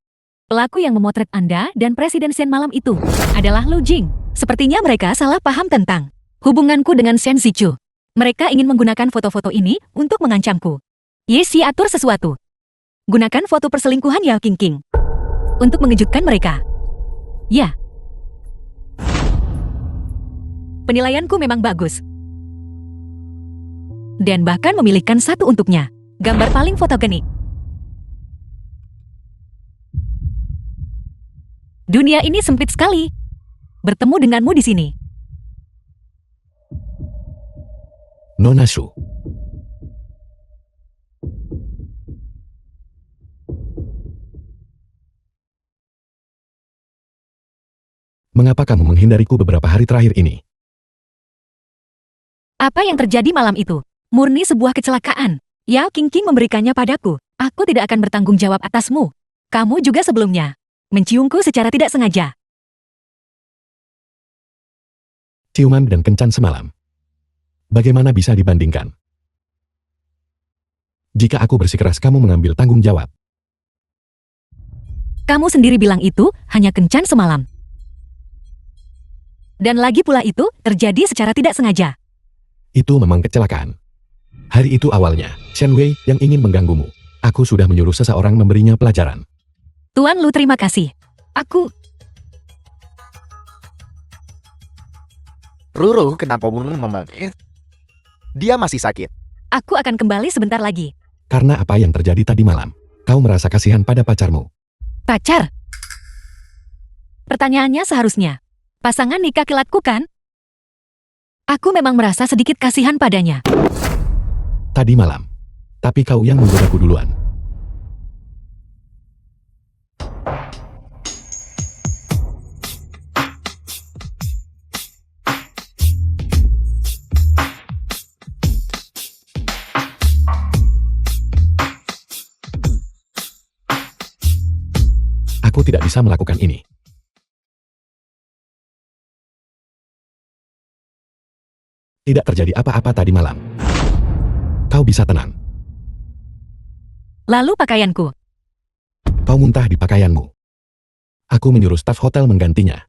Pelaku yang memotret Anda dan Presiden Shen malam itu adalah Lu Jing. Sepertinya mereka salah paham tentang hubunganku dengan Shen Zichu. Mereka ingin menggunakan foto-foto ini untuk mengancamku. Yesi, atur sesuatu. Gunakan foto perselingkuhan Yao Qingqing untuk mengejutkan mereka. Ya. Penilaianku memang bagus. Dan bahkan memilihkan satu untuknya. Gambar paling fotogenik. Dunia ini sempit sekali. Bertemu denganmu di sini. Nona Su. Mengapa kamu menghindariku beberapa hari terakhir ini? Apa yang terjadi malam itu? Murni sebuah kecelakaan. Yao Qingqing memberikannya padaku. Aku tidak akan bertanggung jawab atasmu. Kamu juga sebelumnya menciumku secara tidak sengaja. Ciuman dan kencan semalam. Bagaimana bisa dibandingkan? Jika aku bersikeras kamu mengambil tanggung jawab. Kamu sendiri bilang itu hanya kencan semalam. Dan lagi pula itu terjadi secara tidak sengaja. Itu memang kecelakaan. Hari itu awalnya, Shen Wei yang ingin mengganggumu. Aku sudah menyuruh seseorang memberinya pelajaran. Tuan Lu, terima kasih. Aku... Ruru, kenapa memanggil? Dia masih sakit. Aku akan kembali sebentar lagi. Karena apa yang terjadi tadi malam, kau merasa kasihan pada pacarmu. Pacar? Pertanyaannya seharusnya, pasangan nikah kilatku kan? Aku memang merasa sedikit kasihan padanya. Tadi malam. Tapi kau yang menggodaku duluan. Aku tidak bisa melakukan ini. Tidak terjadi apa-apa tadi malam. Kau bisa tenang. Lalu pakaianku. Kau muntah di pakaianmu. Aku menyuruh staf hotel menggantinya.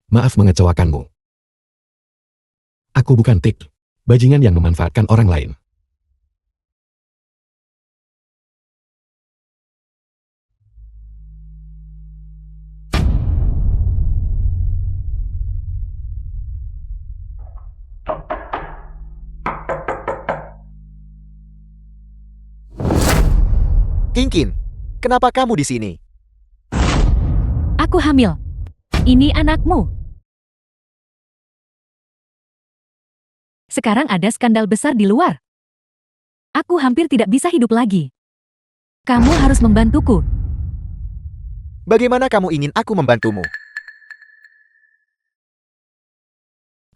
Maaf mengecewakanmu. Aku bukan Tik, bajingan yang memanfaatkan orang lain. Qingqing, kenapa kamu di sini? Aku hamil. Ini anakmu. Sekarang ada skandal besar di luar. Aku hampir tidak bisa hidup lagi. Kamu harus membantuku. Bagaimana kamu ingin aku membantumu?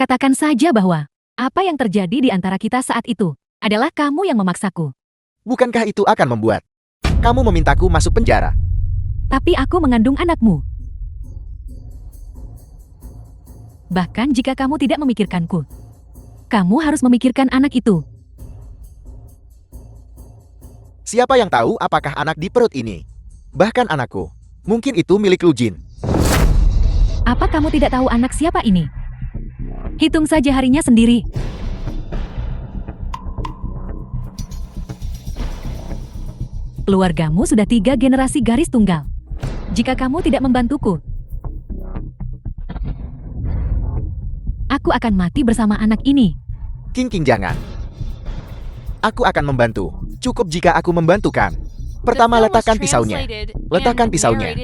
Katakan saja bahwa apa yang terjadi di antara kita saat itu adalah kamu yang memaksaku. Bukankah itu akan membuat kamu memintaku masuk penjara? Tapi aku mengandung anakmu. Bahkan jika kamu tidak memikirkanku, kamu harus memikirkan anak itu. Siapa yang tahu apakah anak di perut ini? Bahkan anakku. Mungkin itu milik Lu Jin. Apa kamu tidak tahu anak siapa ini? Hitung saja harinya sendiri. Keluargamu sudah 3 generasi garis tunggal. Jika kamu tidak membantuku, aku akan mati bersama anak ini. Qingqing, jangan. Aku akan membantu. Cukup jika aku membantukan. Pertama, letakkan pisaunya. Letakkan pisaunya.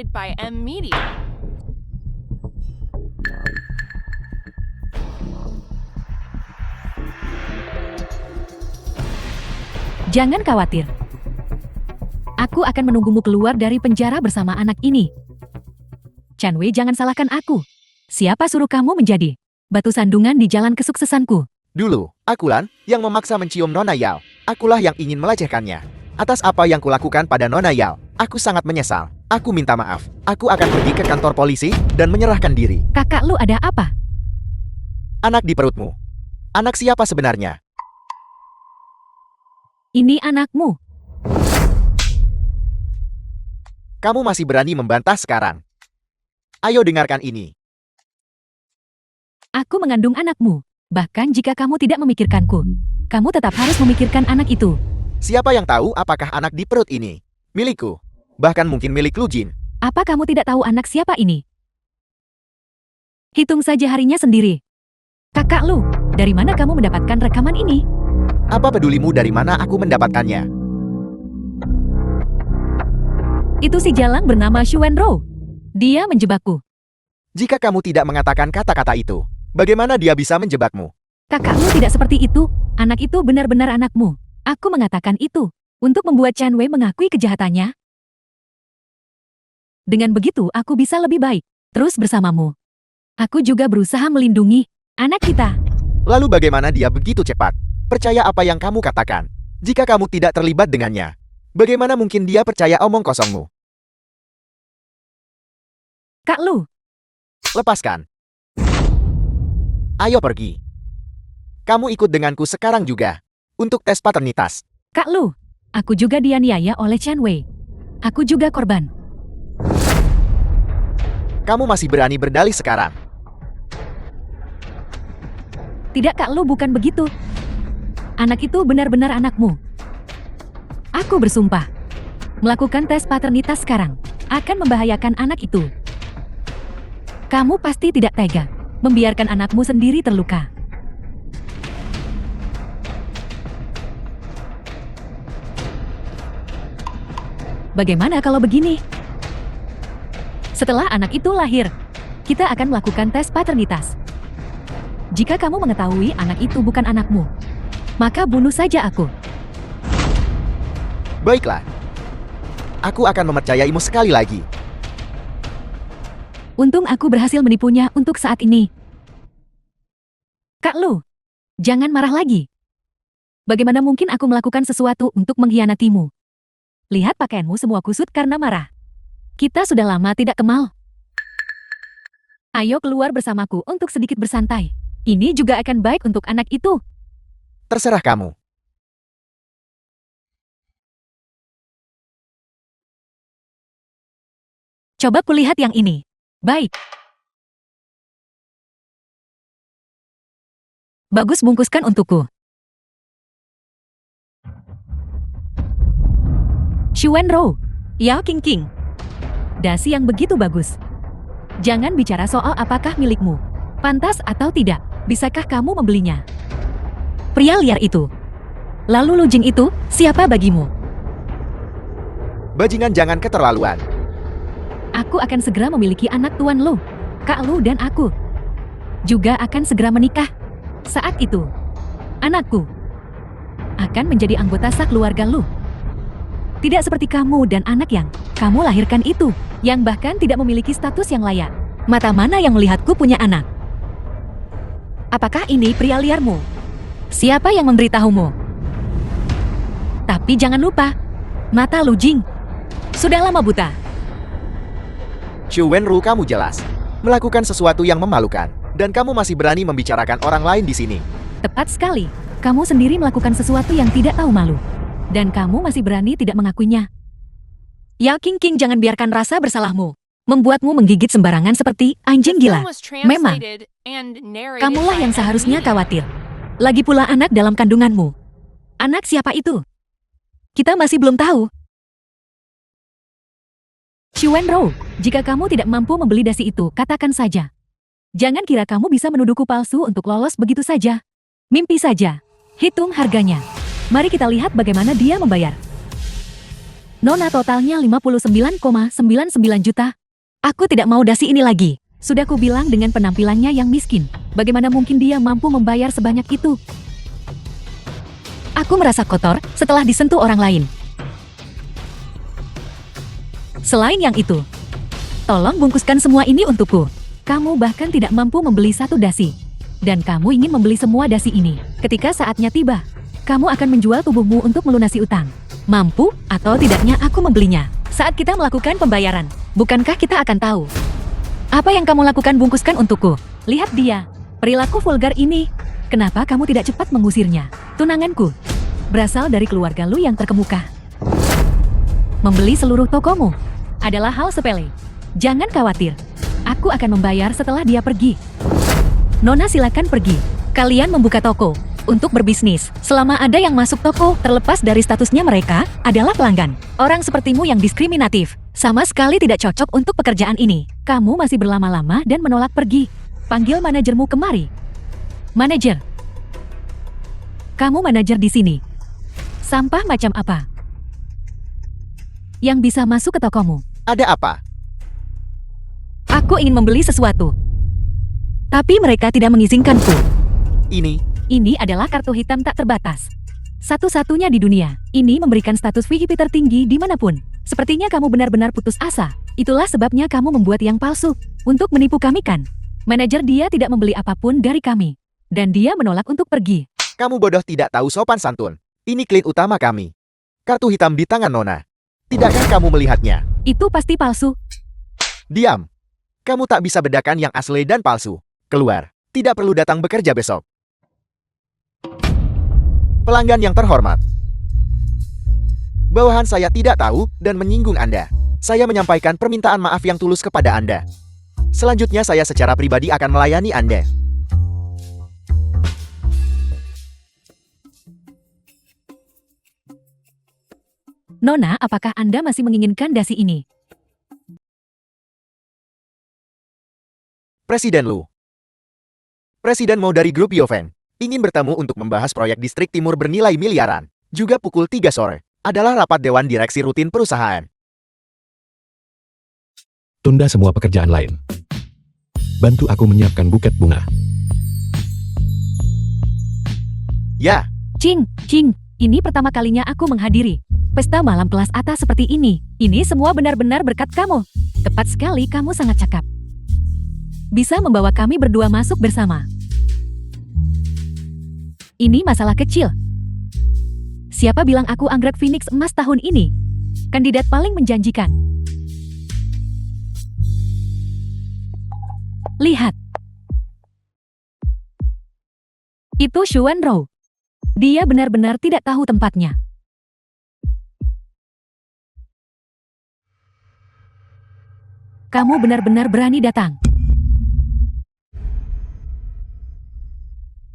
Jangan khawatir. Aku akan menunggumu keluar dari penjara bersama anak ini. Chan Wei, jangan salahkan aku. Siapa suruh kamu menjadi batu sandungan di jalan kesuksesanku? Dulu, akulah yang memaksa mencium Nona Yao. Akulah yang ingin melecehkannya. Atas apa yang kulakukan pada Nona Yao, aku sangat menyesal. Aku minta maaf. Aku akan pergi ke kantor polisi dan menyerahkan diri. Kakak lu ada apa? Anak di perutmu. Anak siapa sebenarnya? Ini anakmu. Kamu masih berani membantah sekarang? Ayo dengarkan ini. Aku mengandung anakmu. Bahkan jika kamu tidak memikirkanku, kamu tetap harus memikirkan anak itu. Siapa yang tahu apakah anak di perut ini milikku? Bahkan mungkin milik Lu Jin. Apa kamu tidak tahu anak siapa ini? Hitung saja harinya sendiri. Kakak lu, dari mana kamu mendapatkan rekaman ini? Apa pedulimu dari mana aku mendapatkannya? Itu si jalang bernama Xu Wenrou. Dia menjebakku. Jika kamu tidak mengatakan kata-kata itu, bagaimana dia bisa menjebakmu? Kakakmu tidak seperti itu. Anak itu benar-benar anakmu. Aku mengatakan itu untuk membuat Chan Wei mengakui kejahatannya. Dengan begitu aku bisa lebih baik terus bersamamu. Aku juga berusaha melindungi anak kita. Lalu bagaimana dia begitu cepat? Percaya apa yang kamu katakan. Jika kamu tidak terlibat dengannya, bagaimana mungkin dia percaya omong kosongmu? Kak Lu, Lepaskan. Ayo pergi. Kamu ikut denganku sekarang juga. Untuk tes paternitas. Kak Lu, aku juga dianiaya oleh Chen Wei. Aku juga korban. Kamu masih berani berdalih sekarang. Tidak Kak Lu, bukan begitu. Anak itu benar-benar anakmu. Aku bersumpah. Melakukan tes paternitas sekarang akan membahayakan anak itu. Kamu pasti tidak tega membiarkan anakmu sendiri terluka. Bagaimana kalau begini? Setelah anak itu lahir, kita akan melakukan tes paternitas. Jika kamu mengetahui anak itu bukan anakmu, maka bunuh saja aku. Baiklah. Aku akan mempercayaimu sekali lagi. Untung aku berhasil menipunya untuk saat ini. Kak Lu, jangan marah lagi. Bagaimana mungkin aku melakukan sesuatu untuk mengkhianatimu? Lihat pakaianmu semua kusut karena marah. Kita sudah lama tidak kenal. Ayo keluar bersamaku untuk sedikit bersantai. Ini juga akan baik untuk anak itu. Terserah kamu. Coba kulihat yang ini. Baik. Bagus, bungkuskan untukku. Xuanrou, Yao Qingqing. Dasi yang begitu bagus. Jangan bicara soal apakah milikmu. Pantas atau tidak, bisakah kamu membelinya? Pria liar itu. Lalu Lu Jing itu, siapa bagimu? Bajingan, jangan keterlaluan. Aku akan segera memiliki anak Tuan Lu. Kak Lu dan aku juga akan segera menikah. Saat itu, anakku akan menjadi anggota sah keluarga Lu. Tidak seperti kamu dan anak yang kamu lahirkan itu, yang bahkan tidak memiliki status yang layak. Mata mana yang melihatku punya anak? Apakah ini pria liarmu? Siapa yang memberitahumu? Tapi jangan lupa, mata Lu Jing sudah lama buta. Xuanrou, kamu jelas melakukan sesuatu yang memalukan. Dan kamu masih berani membicarakan orang lain di sini. Tepat sekali, kamu sendiri melakukan sesuatu yang tidak tahu malu. Dan kamu masih berani tidak mengakuinya. Yao Qingqing, jangan biarkan rasa bersalahmu membuatmu menggigit sembarangan seperti anjing The gila. film was Memang, translated and narrated kamulah by yang seharusnya Emily. khawatir. Lagi pula anak dalam kandunganmu. Anak siapa itu? Kita masih belum tahu. Xuanrou, jika kamu tidak mampu membeli dasi itu, katakan saja. Jangan kira kamu bisa menuduhku palsu untuk lolos begitu saja. Mimpi saja. Hitung harganya. Mari kita lihat bagaimana dia membayar. Nona, totalnya 59,99 juta. Aku tidak mau dasi ini lagi. Sudah kubilang dengan penampilannya yang miskin. Bagaimana mungkin dia mampu membayar sebanyak itu? Aku merasa kotor setelah disentuh orang lain. Selain yang itu, tolong bungkuskan semua ini untukku. Kamu bahkan tidak mampu membeli satu dasi. Dan kamu ingin membeli semua dasi ini. Ketika saatnya tiba, kamu akan menjual tubuhmu untuk melunasi utang. Mampu atau tidaknya aku membelinya. Saat kita melakukan pembayaran, bukankah kita akan tahu apa yang kamu lakukan? Bungkuskan untukku. Lihat dia, perilaku vulgar ini. Kenapa kamu tidak cepat mengusirnya? Tunanganku berasal dari keluarga Lu yang terkemuka. Membeli seluruh tokomu adalah hal sepele. Jangan khawatir. Aku akan membayar setelah dia pergi. Nona, silakan pergi. Kalian membuka toko untuk berbisnis. Selama ada yang masuk toko, terlepas dari statusnya, mereka adalah pelanggan. Orang sepertimu yang diskriminatif sama sekali tidak cocok untuk pekerjaan ini. Kamu masih berlama-lama dan menolak pergi. Panggil manajermu kemari. Manajer. Kamu manajer di sini. Sampah macam apa yang bisa masuk ke tokomu? Ada apa? Aku ingin membeli sesuatu, tapi mereka tidak mengizinkanku. Ini adalah kartu hitam tak terbatas. Satu-satunya di dunia. Ini memberikan status VIP tertinggi dimanapun. Sepertinya kamu benar-benar putus asa. Itulah sebabnya kamu membuat yang palsu. Untuk menipu kami kan? Manajer dia tidak membeli apapun dari kami. Dan dia menolak untuk pergi. Kamu bodoh tidak tahu sopan santun. Ini klien utama kami. Kartu hitam di tangan Nona. Tidakkah kamu melihatnya? Itu pasti palsu. Diam. Kamu tak bisa bedakan yang asli dan palsu. Keluar. Tidak perlu datang bekerja besok. Pelanggan yang terhormat. Bawahan saya tidak tahu dan menyinggung Anda. Saya menyampaikan permintaan maaf yang tulus kepada Anda. Selanjutnya saya secara pribadi akan melayani Anda. Nona, apakah Anda masih menginginkan dasi ini? Presiden Lu. Presiden mau dari grup Yoven. Ingin bertemu untuk membahas proyek distrik timur bernilai miliaran. Juga pukul 3 sore. Adalah rapat dewan direksi rutin perusahaan. Tunda semua pekerjaan lain. Bantu aku menyiapkan buket bunga. Ya, Cing, ini pertama kalinya aku menghadiri pesta malam kelas atas seperti ini. Ini semua benar-benar berkat kamu. Tepat sekali, kamu sangat cakap. Bisa membawa kami berdua masuk bersama. Ini masalah kecil. Siapa bilang aku anggrek Phoenix emas tahun ini? Kandidat paling menjanjikan. Lihat. Itu Xuan Rou. Dia benar-benar tidak tahu tempatnya. Kamu benar-benar berani datang.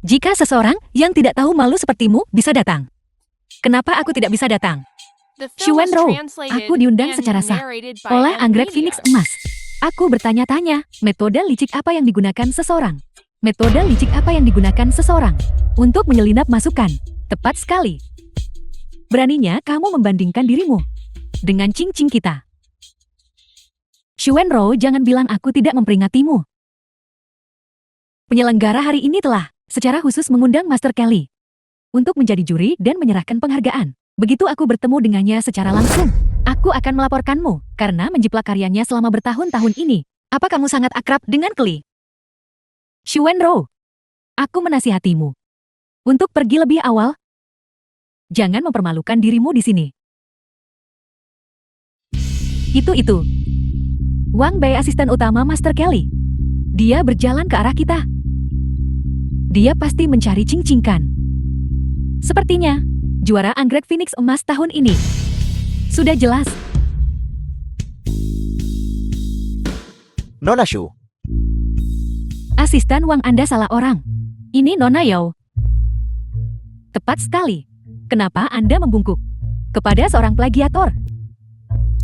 Jika seseorang yang tidak tahu malu sepertimu bisa datang, kenapa aku tidak bisa datang? The film Xuan was Rou, translated aku diundang and secara sah narrated by oleh M. anggrek Media. Phoenix emas. Aku bertanya-tanya, metode licik apa yang digunakan seseorang? Metode licik apa yang digunakan seseorang untuk menyelinap masukan? Tepat sekali. Beraninya kamu membandingkan dirimu dengan Cing-Cing kita. Xuan Rou, jangan bilang aku tidak memperingatimu. Penyelenggara hari ini telah secara khusus mengundang Master Kelly untuk menjadi juri dan menyerahkan penghargaan. Begitu aku bertemu dengannya secara langsung, aku akan melaporkanmu karena menjiplak karyanya selama bertahun-tahun ini. Apa kamu sangat akrab dengan Kelly? Xuan Rou, aku menasihatimu untuk pergi lebih awal. Jangan mempermalukan dirimu di sini. Itu. Wang Bei, asisten utama Master Kelly. Dia berjalan ke arah kita. Dia pasti mencari Cing-Cing kan? Sepertinya, juara anggrek Phoenix emas tahun ini. Sudah jelas. Nona Shu. Asisten Wang, Anda salah orang. Ini Nona Yao. Tepat sekali. Kenapa Anda membungkuk kepada seorang plagiator?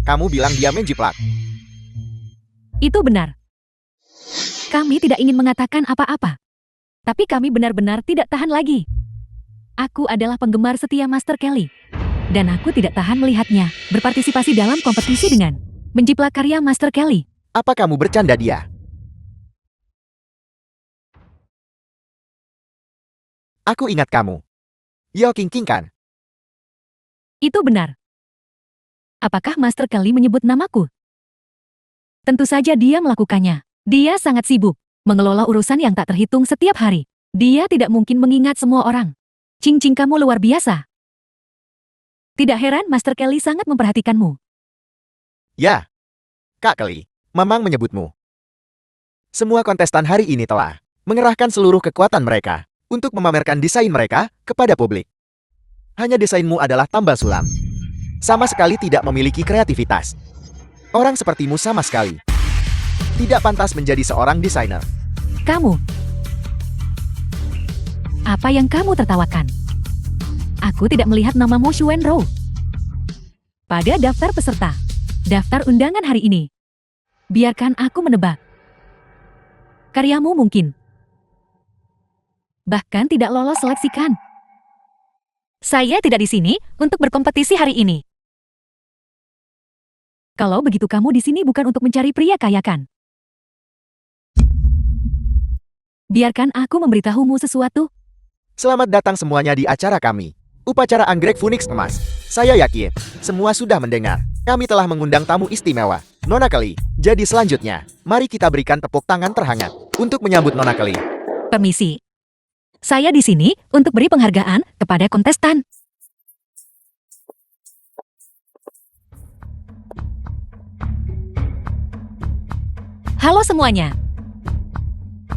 Kamu bilang dia menjiplak. Itu benar. Kami tidak ingin mengatakan apa-apa. Tapi kami benar-benar tidak tahan lagi. Aku adalah penggemar setia Master Kelly. Dan aku tidak tahan melihatnya berpartisipasi dalam kompetisi dengan menjiplak karya Master Kelly. Apa kamu bercanda dia? Aku ingat kamu. Yao King kan? Itu benar. Apakah Master Kelly menyebut namaku? Tentu saja dia melakukannya. Dia sangat sibuk mengelola urusan yang tak terhitung setiap hari. Dia tidak mungkin mengingat semua orang. Cing-Cing, kamu luar biasa. Tidak heran Master Kelly sangat memperhatikanmu. Ya. Kak Kelly, Mamang menyebutmu. Semua kontestan hari ini telah mengerahkan seluruh kekuatan mereka untuk memamerkan desain mereka kepada publik. Hanya desainmu adalah tambal sulam. Sama sekali tidak memiliki kreativitas. Orang sepertimu sama sekali tidak pantas menjadi seorang desainer. Kamu. Apa yang kamu tertawakan? Aku tidak melihat namamu Xuan Rou pada daftar peserta. Daftar undangan hari ini. Biarkan aku menebak. Karyamu mungkin bahkan tidak lolos seleksikan. Saya tidak di sini untuk berkompetisi hari ini. Kalau begitu kamu di sini bukan untuk mencari pria kaya kan? Biarkan aku memberitahumu sesuatu. Selamat datang semuanya di acara kami. Upacara anggrek Phoenix emas. Saya yakin semua sudah mendengar Kami telah mengundang tamu istimewa, Nona Kelly. Jadi selanjutnya, mari kita berikan tepuk tangan terhangat untuk menyambut Nona Kelly. Permisi. Saya di sini untuk beri penghargaan kepada kontestan. Halo semuanya.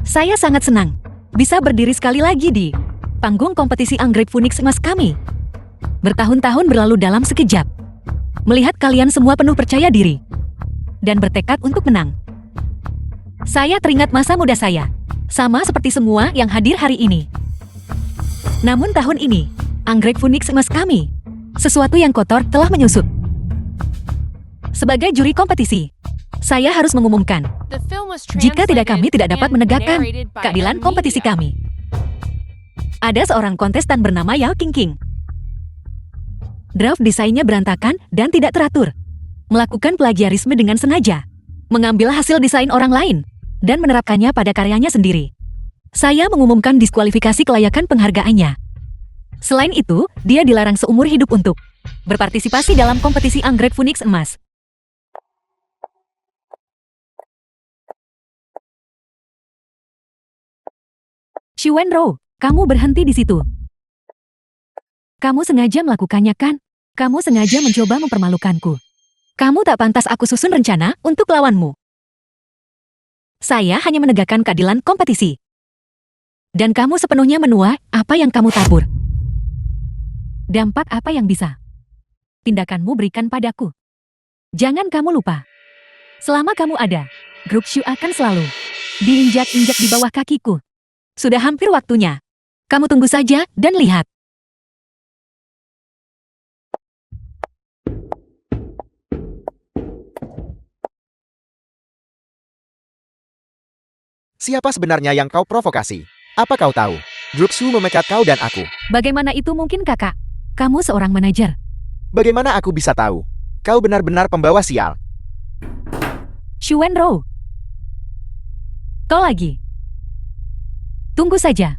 Saya sangat senang bisa berdiri sekali lagi di panggung kompetisi Anggrek Phoenix Emas kami. Bertahun-tahun berlalu dalam sekejap. Melihat kalian semua penuh percaya diri dan bertekad untuk menang. Saya teringat masa muda saya, sama seperti semua yang hadir hari ini. Namun tahun ini, Anggrek Phoenix Emas kami, sesuatu yang kotor telah menyusup. Sebagai juri kompetisi, saya harus mengumumkan, The film was jika tidak kami tidak dapat translated menegakkan and narrated by keadilan M kompetisi Media. kami. Ada seorang kontestan bernama Yao King King. Draft desainnya berantakan dan tidak teratur. Melakukan plagiarisme dengan sengaja. Mengambil hasil desain orang lain dan menerapkannya pada karyanya sendiri. Saya mengumumkan diskualifikasi kelayakan penghargaannya. Selain itu, dia dilarang seumur hidup untuk berpartisipasi dalam kompetisi Anggrek Phoenix Emas. Xu Wenrou, kamu berhenti di situ. Kamu sengaja melakukannya kan? Kamu sengaja mencoba mempermalukanku. Kamu tak pantas aku susun rencana untuk lawanmu. Saya hanya menegakkan keadilan kompetisi. Dan kamu sepenuhnya menua apa yang kamu tabur. Dampak apa yang bisa tindakanmu berikan padaku. Jangan kamu lupa. Selama kamu ada, grup Shu akan selalu diinjak-injak di bawah kakiku. Sudah hampir waktunya. Kamu tunggu saja dan lihat. Siapa sebenarnya yang kau provokasi? Apa kau tahu? Grup Shu memecat kau dan aku. Bagaimana itu mungkin, Kakak? Kamu seorang manajer. Bagaimana aku bisa tahu? Kau benar-benar pembawa sial. Xu Wenrou. Kau lagi. Tunggu saja.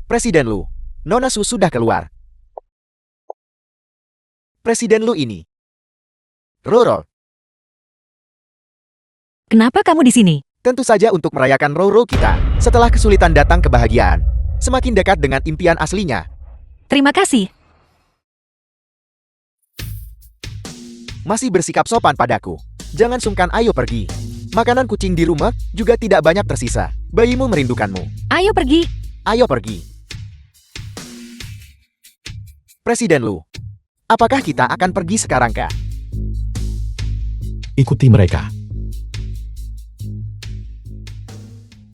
Presiden Lu, Nona Su sudah keluar. Presiden Lu ini. Roro, Kenapa kamu di sini? tentu saja untuk merayakan Roro kita. Setelah kesulitan datang kebahagiaan. Semakin dekat dengan impian aslinya. Terima kasih. Masih bersikap sopan padaku. Jangan sungkan, ayo pergi. Makanan kucing di rumah juga tidak banyak tersisa. Bayimu merindukanmu. Ayo pergi. Ayo pergi. Presiden Lu, apakah kita akan pergi sekarang kah? Ikuti mereka.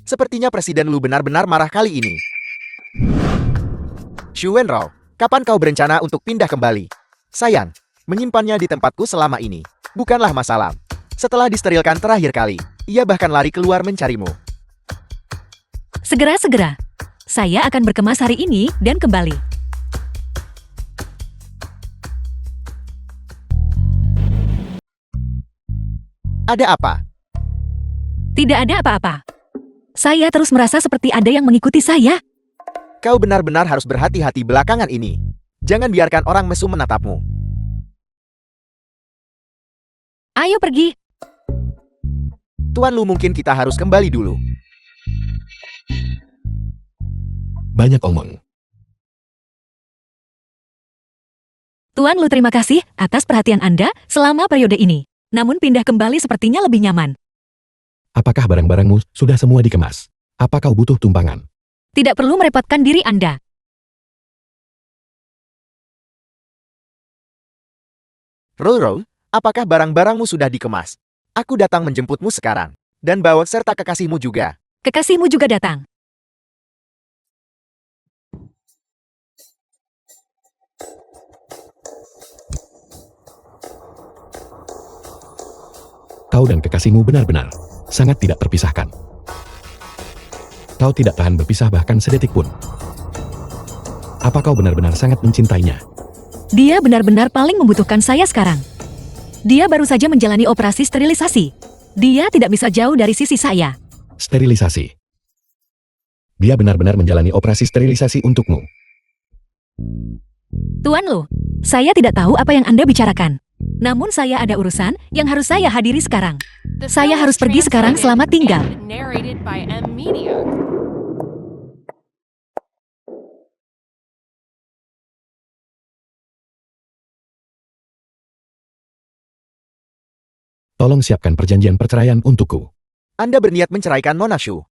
Sepertinya Presiden Lu benar-benar marah kali ini. Xu Wenrou, kapan kau berencana untuk pindah kembali? Sayang, menyimpannya di tempatku selama ini bukanlah masalah. Setelah disterilkan terakhir kali, ia bahkan lari keluar mencarimu. Segera-segera. Saya akan berkemas hari ini dan kembali. Ada apa? Tidak ada apa-apa. Saya terus merasa seperti ada yang mengikuti saya. Kau benar-benar harus berhati-hati belakangan ini. Jangan biarkan orang mesum menatapmu. Ayo pergi. Tuan Lu, mungkin kita harus kembali dulu. Banyak omong. Tuan Lu, terima kasih atas perhatian Anda selama periode ini. Namun pindah kembali sepertinya lebih nyaman. Apakah barang-barangmu sudah semua dikemas? Apa kau butuh tumpangan? Tidak perlu merepotkan diri Anda. Roro, apakah barang-barangmu sudah dikemas? Aku datang menjemputmu sekarang. Dan bawa serta kekasihmu juga. Kekasihmu juga datang. Kau dan kekasihmu benar-benar sangat tidak terpisahkan. Kau tidak tahan berpisah bahkan sedetik pun. Apa kau benar-benar sangat mencintainya? Dia benar-benar paling membutuhkan saya sekarang. Dia baru saja menjalani operasi sterilisasi. Dia tidak bisa jauh dari sisi saya. Sterilisasi. Dia benar-benar menjalani operasi sterilisasi untukmu. Tuan Lu, saya tidak tahu apa yang Anda bicarakan. Namun saya ada urusan yang harus saya hadiri sekarang. The Saya film harus is pergi sekarang, translated selamat tinggal. and narrated by M Media. Tolong siapkan perjanjian perceraian untukku. Anda berniat menceraikan Nona Shu.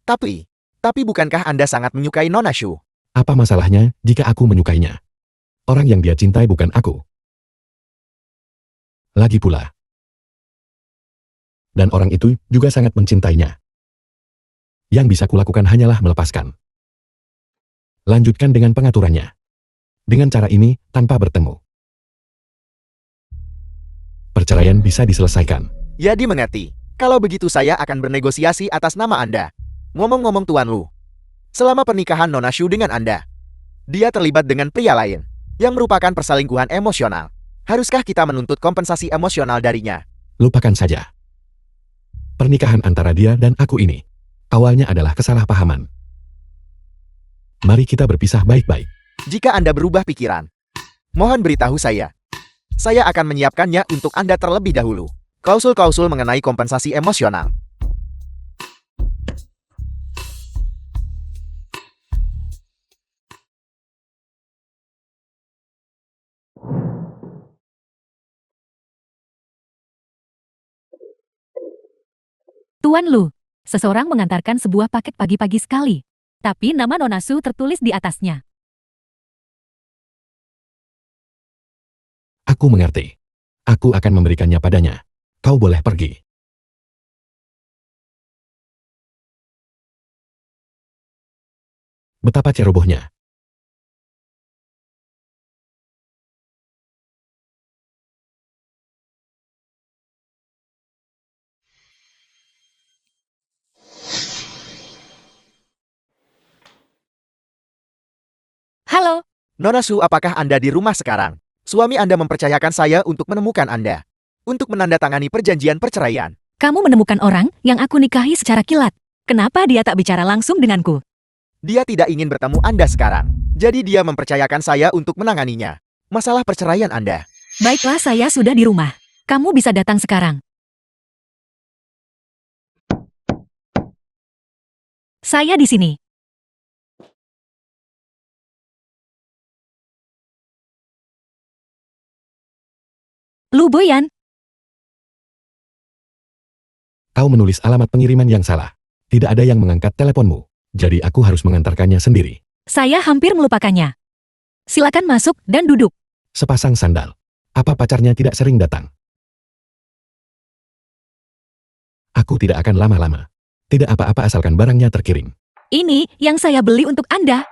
Tapi bukankah Anda sangat menyukai Nona Shu? Apa masalahnya jika aku menyukainya? Orang yang dia cintai bukan aku. Lagi pula. Dan orang itu juga sangat mencintainya. Yang bisa kulakukan hanyalah melepaskan. Lanjutkan dengan pengaturannya. Dengan cara ini, tanpa bertemu. Perceraian bisa diselesaikan. Ya dimengerti. Kalau begitu saya akan bernegosiasi atas nama Anda. Ngomong-ngomong Tuan Lu. Selama pernikahan Nona Shu dengan Anda, dia terlibat dengan pria lain, yang merupakan perselingkuhan emosional. Haruskah kita menuntut kompensasi emosional darinya? Lupakan saja. Pernikahan antara dia dan aku ini, awalnya adalah kesalahpahaman. Mari kita berpisah baik-baik. Jika Anda berubah pikiran, mohon beritahu saya. Saya akan menyiapkannya untuk Anda terlebih dahulu. Klausul-klausul mengenai kompensasi emosional. Tuan Lu, seseorang mengantarkan sebuah paket pagi-pagi sekali. Tapi nama Nona Su tertulis di atasnya. Aku mengerti. Aku akan memberikannya padanya. Kau boleh pergi. Betapa cerobohnya. Halo, Nona Shu, apakah Anda di rumah sekarang? Suami Anda mempercayakan saya untuk menemukan Anda. Untuk menandatangani perjanjian perceraian. kamu menemukan orang yang aku nikahi secara kilat. Kenapa dia tak bicara langsung denganku? Dia tidak ingin bertemu Anda sekarang. Jadi dia mempercayakan saya untuk menanganinya. Masalah perceraian Anda. Baiklah, saya sudah di rumah. Kamu bisa datang sekarang. Saya di sini. Lu Boyan, Kau menulis alamat pengiriman yang salah. Tidak ada yang mengangkat teleponmu. Jadi aku harus mengantarkannya sendiri. saya hampir melupakannya. Silakan masuk dan duduk. Sepasang sandal. Apa pacarnya tidak sering datang? Aku tidak akan lama-lama. Tidak apa-apa asalkan barangnya terkirim. Ini yang saya beli untuk Anda.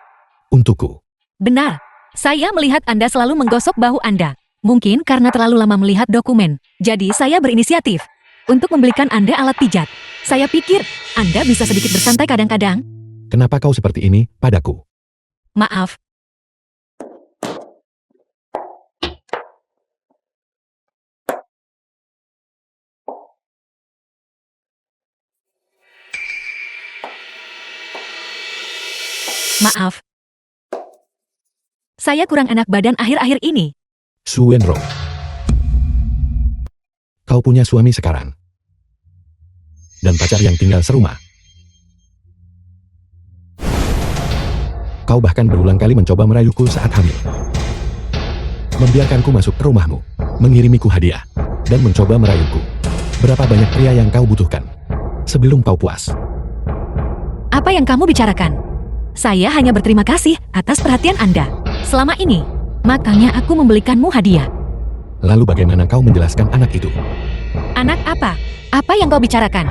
Untukku. Benar. Saya melihat Anda selalu menggosok bahu Anda. Mungkin karena terlalu lama melihat dokumen. Jadi saya berinisiatif untuk membelikan Anda alat pijat. Saya pikir Anda bisa sedikit bersantai kadang-kadang. Kenapa kau seperti ini padaku? Maaf. Maaf. Saya kurang enak badan akhir-akhir ini. Su Wenro. Kau punya suami sekarang. Dan pacar yang tinggal serumah. Kau bahkan berulang kali mencoba merayuku saat hamil. Membiarkanku masuk ke rumahmu, mengirimiku hadiah, dan mencoba merayuku. Berapa banyak pria yang kau butuhkan? Sebelum kau puas. Apa yang kamu bicarakan? Saya hanya berterima kasih atas perhatian Anda selama ini. Makanya aku membelikanmu hadiah. Lalu bagaimana kau menjelaskan anak itu? Anak apa? Apa yang kau bicarakan?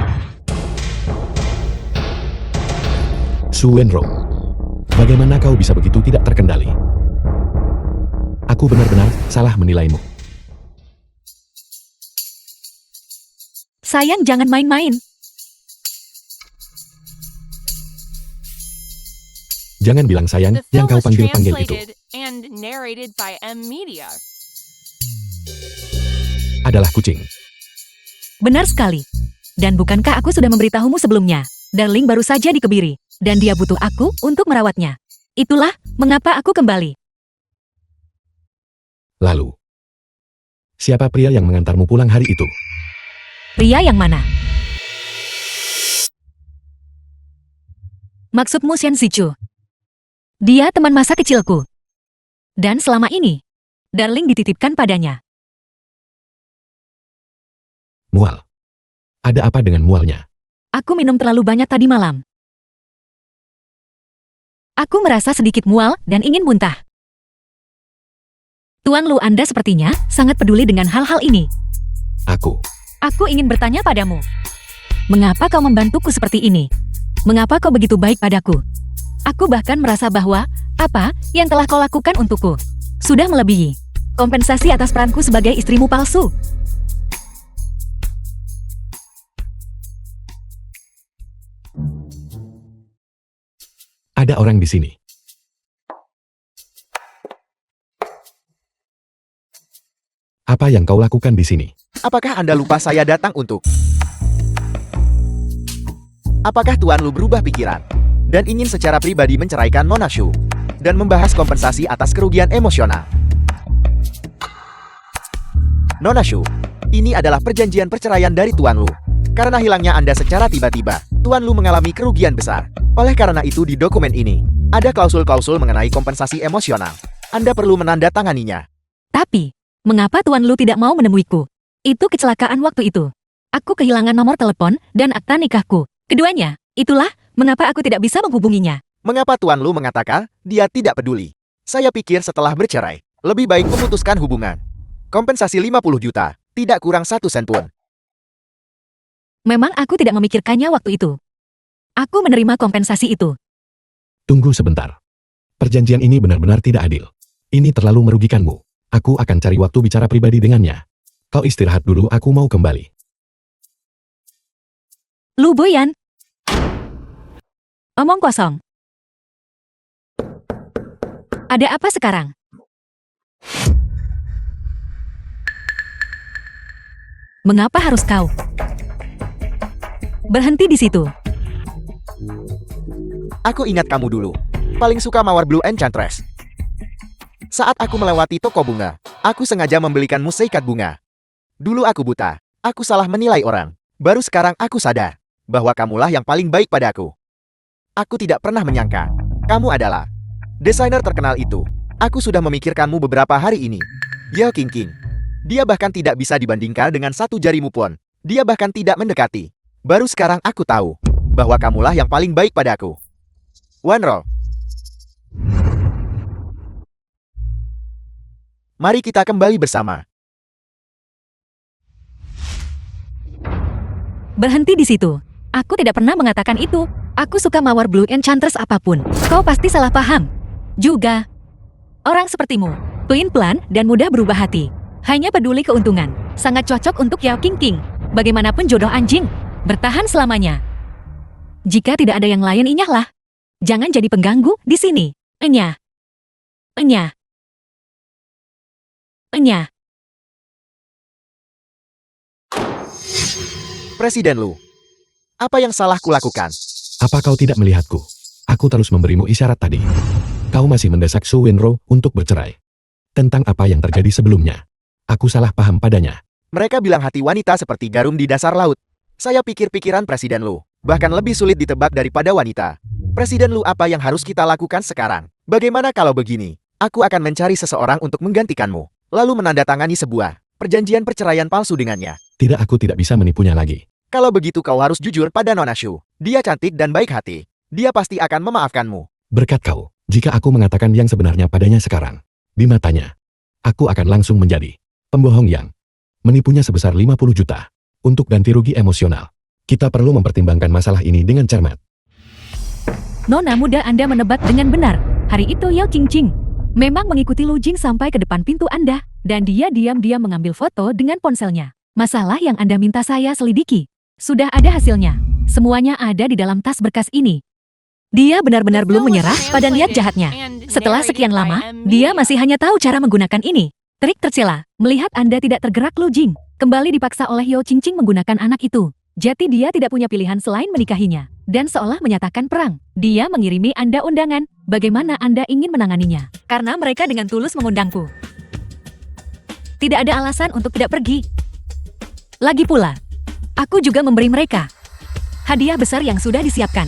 Su Wenro. Bagaimana kau bisa begitu tidak terkendali? Aku benar-benar salah menilaimu. Sayang, jangan main-main. Jangan bilang sayang The yang film kau was panggil-panggil itu. translated and narrated by M Media. Adalah kucing. Benar sekali. Dan bukankah aku sudah memberitahumu sebelumnya? Darling baru saja dikebiri. Dan dia butuh aku untuk merawatnya. Itulah mengapa aku kembali. Lalu, siapa pria yang mengantarmu pulang hari itu? Pria yang mana? Maksudmu Xian Zichu? Dia teman masa kecilku. Dan selama ini, Darling dititipkan padanya. Mual. Ada apa dengan mualnya? Aku minum terlalu banyak tadi malam. Aku merasa sedikit mual dan ingin muntah. Tuan Lu, Anda sepertinya sangat peduli dengan hal-hal ini. Aku ingin bertanya padamu. Mengapa kau membantuku seperti ini? Mengapa kau begitu baik padaku? Aku bahkan merasa bahwa apa yang telah kau lakukan untukku sudah melebihi kompensasi atas peranku sebagai istrimu palsu. Ada orang di sini. Apa yang kau lakukan di sini? Apakah Anda lupa saya datang untuk? Apakah Tuan Lu berubah pikiran dan ingin secara pribadi menceraikan Nona Shu dan membahas kompensasi atas kerugian emosional? Nona Shu, ini adalah perjanjian perceraian dari Tuan Lu. Karena hilangnya Anda secara tiba-tiba, Tuan Lu mengalami kerugian besar. Oleh karena itu di dokumen ini, ada klausul-klausul mengenai kompensasi emosional. Anda perlu menandatanganinya. Tapi, mengapa Tuan Lu tidak mau menemuiku? Itu kecelakaan waktu itu. Aku kehilangan nomor telepon dan akta nikahku. Keduanya, itulah mengapa aku tidak bisa menghubunginya. Mengapa Tuan Lu mengatakan dia tidak peduli? Saya pikir setelah bercerai, lebih baik memutuskan hubungan. Kompensasi 50 juta, tidak kurang 1 sen pun. Memang aku tidak memikirkannya waktu itu. Aku menerima kompensasi itu. Tunggu sebentar. Perjanjian ini benar-benar tidak adil. Ini terlalu merugikanmu. Aku akan cari waktu bicara pribadi dengannya. Kau istirahat dulu, aku mau kembali. Lu Boyan. Omong kosong. Ada apa sekarang? Mengapa harus kau berhenti di situ? Aku ingat kamu dulu. Paling suka mawar Blue Enchantress. Saat aku melewati toko bunga, aku sengaja membelikanmu seikat bunga. Dulu aku buta. Aku salah menilai orang. Baru sekarang aku sadar bahwa kamulah yang paling baik padaku. Aku tidak pernah menyangka kamu adalah desainer terkenal itu. Aku sudah memikirkanmu beberapa hari ini. Yao Qingqing. Dia bahkan tidak bisa dibandingkan dengan satu jarimu pun. Dia bahkan tidak mendekati. Baru sekarang aku tahu bahwa kamulah yang paling baik padaku. Wanro. Mari kita kembali bersama. Berhenti di situ. Aku tidak pernah mengatakan itu. Aku suka mawar Blue Enchantress apapun. Kau pasti salah paham. Juga. Orang sepertimu, pelin-pelan dan mudah berubah hati. Hanya peduli keuntungan. Sangat cocok untuk Yao Qingqing. Bagaimanapun jodoh anjing. Bertahan selamanya. Jika tidak ada yang lain, inyahlah. Jangan jadi pengganggu di sini. Enyah. Enyah. Enyah. Presiden Lu. Apa yang salah kulakukan? Apa kau tidak melihatku? Aku terus memberimu isyarat tadi. Kau masih mendesak Su Wenro untuk bercerai. Tentang apa yang terjadi sebelumnya. Aku salah paham padanya. Mereka bilang hati wanita seperti garum di dasar laut. Saya pikir pikiran Presiden Lu bahkan lebih sulit ditebak daripada wanita. Presiden Lu, apa yang harus kita lakukan sekarang? Bagaimana kalau begini? Aku akan mencari seseorang untuk menggantikanmu, lalu menandatangani sebuah perjanjian perceraian palsu dengannya. Tidak, aku tidak bisa menipunya lagi. Kalau begitu kau harus jujur pada Nona Shu. Dia cantik dan baik hati. Dia pasti akan memaafkanmu. Berkat kau, jika aku mengatakan yang sebenarnya padanya sekarang, di matanya, aku akan langsung menjadi pembohong yang menipunya sebesar 50 juta untuk ganti rugi emosional. Kita perlu mempertimbangkan masalah ini dengan cermat. Nona muda, Anda menebak dengan benar. Hari itu Yao Qingqing memang mengikuti Lu Jing sampai ke depan pintu Anda, dan dia diam-diam mengambil foto dengan ponselnya. Masalah yang Anda minta saya selidiki, sudah ada hasilnya. Semuanya ada di dalam tas berkas ini. Dia benar-benar belum menyerah pada niat jahatnya. Setelah sekian lama, dia masih hanya tahu cara menggunakan ini. Trik tercela, melihat Anda tidak tergerak, Lu Jing kembali dipaksa oleh Yao Qingqing menggunakan anak itu. Jati dia tidak punya pilihan selain menikahinya. Dan seolah menyatakan perang. Dia mengirimi Anda undangan. Bagaimana Anda ingin menanganinya? Karena mereka dengan tulus mengundangku. Tidak ada alasan untuk tidak pergi. Lagi pula, aku juga memberi mereka hadiah besar yang sudah disiapkan.